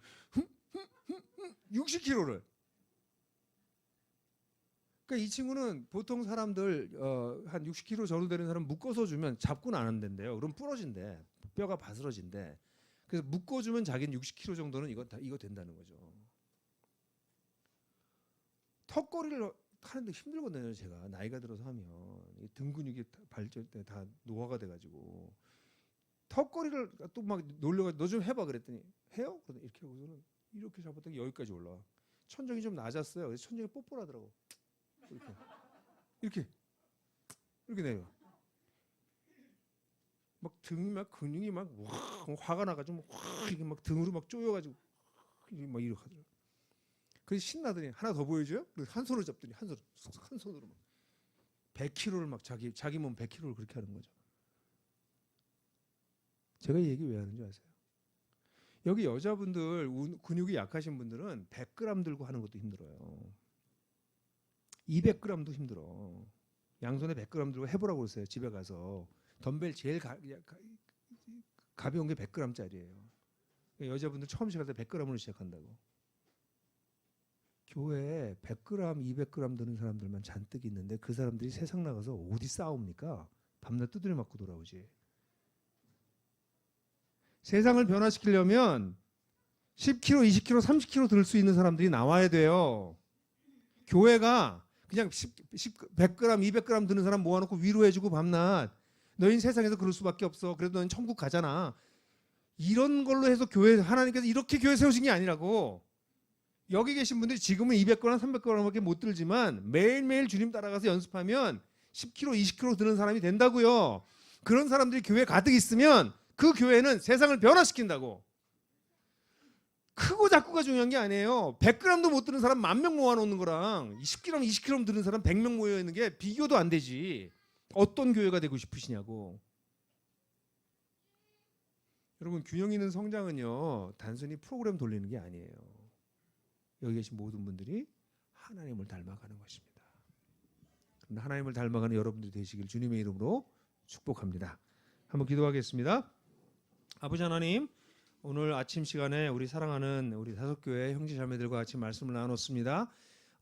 60kg를. 그러니까 이 친구는 보통 사람들 한 60kg 정도 되는 사람 묶어서 주면 잡고는 안 한댄대요. 그럼 부러진대. 뼈가 바스러진대. 그래서 묶어주면 자기는 60kg 정도는 이거 된다는 거죠. 턱걸이를 하는데 힘들거든요. 제가 나이가 들어서 하면 등 근육이 발전 때 다 노화가 돼가지고 턱걸이를 또 막 놀려가지고 너 좀 해봐 그랬더니 해요? 그러더니 이렇게 하고서는 이렇게 잡았더니 여기까지 올라와. 천정이 좀 낮았어요. 그래서 천정이 뽀뽀하더라고. 이렇게 내려. 막 등이 막 근육이 막 화가 나가지고 막 이렇게 막 등으로 막 쪼여가지고 막 이렇게 하더라고. 그래서 신나더니 하나 더 보여줘요? 한 손으로 잡더니 한 손으로 막 100kg를 막 자기 몸 100kg를 그렇게 하는 거죠. 제가 이 얘기 왜 하는 줄 아세요? 여기 여자분들 근육이 약하신 분들은 100g 들고 하는 것도 힘들어요. 200g도 힘들어. 양손에 100g 들고 해보라고 그러세요. 집에 가서 덤벨 제일 가벼운 게 100g짜리예요. 여자분들 처음 시작할 때 100g으로 시작한다고. 교회에 100g, 200g 드는 사람들만 잔뜩 있는데 그 사람들이 세상 나가서 어디 싸웁니까? 밤낮 두드려 맞고 돌아오지. 세상을 변화시키려면 10kg, 20kg, 30kg 들 수 있는 사람들이 나와야 돼요. 교회가 그냥 100g, 200g 드는 사람 모아놓고 위로해주고 밤낮 너희는 세상에서 그럴 수밖에 없어. 그래도 너희는 천국 가잖아. 이런 걸로 해서 하나님께서 이렇게 교회 세우신 게 아니라고. 여기 계신 분들이 지금은 200g, 300g밖에 못 들지만 매일매일 주님 따라가서 연습하면 10kg, 20kg 드는 사람이 된다고요. 그런 사람들이 교회에 가득 있으면 그 교회는 세상을 변화시킨다고. 크고 작고가 중요한 게 아니에요. 100g도 못 드는 사람 10,000명 모아놓는 거랑 10kg, 20kg 드는 사람 100명 모여있는 게 비교도 안 되지. 어떤 교회가 되고 싶으시냐고. 여러분, 균형 있는 성장은요 단순히 프로그램 돌리는 게 아니에요. 여기 계신 모든 분들이 하나님을 닮아가는 것입니다. 하나님을 닮아가는 여러분들이 되시길 주님의 이름으로 축복합니다. 한번 기도하겠습니다. 아버지 하나님, 오늘 아침 시간에 우리 사랑하는 우리 다섯교회 형제자매들과 같이 말씀을 나눴습니다.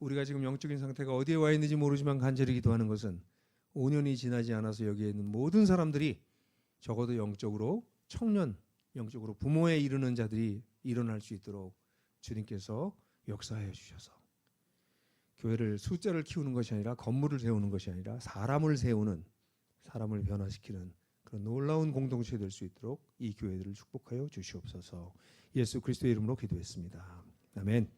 우리가 지금 영적인 상태가 어디에 와 있는지 모르지만 간절히 기도하는 것은 5년이 지나지 않아서 여기에 있는 모든 사람들이 적어도 영적으로 청년, 영적으로 부모에 이르는 자들이 일어날 수 있도록 주님께서 역사하여 주셔서 교회를 숫자를 키우는 것이 아니라 건물을 세우는 것이 아니라 사람을 세우는, 사람을 변화시키는 그런 놀라운 공동체 될 수 있도록 이 교회들을 축복하여 주시옵소서. 예수 그리스도의 이름으로 기도했습니다. 아멘.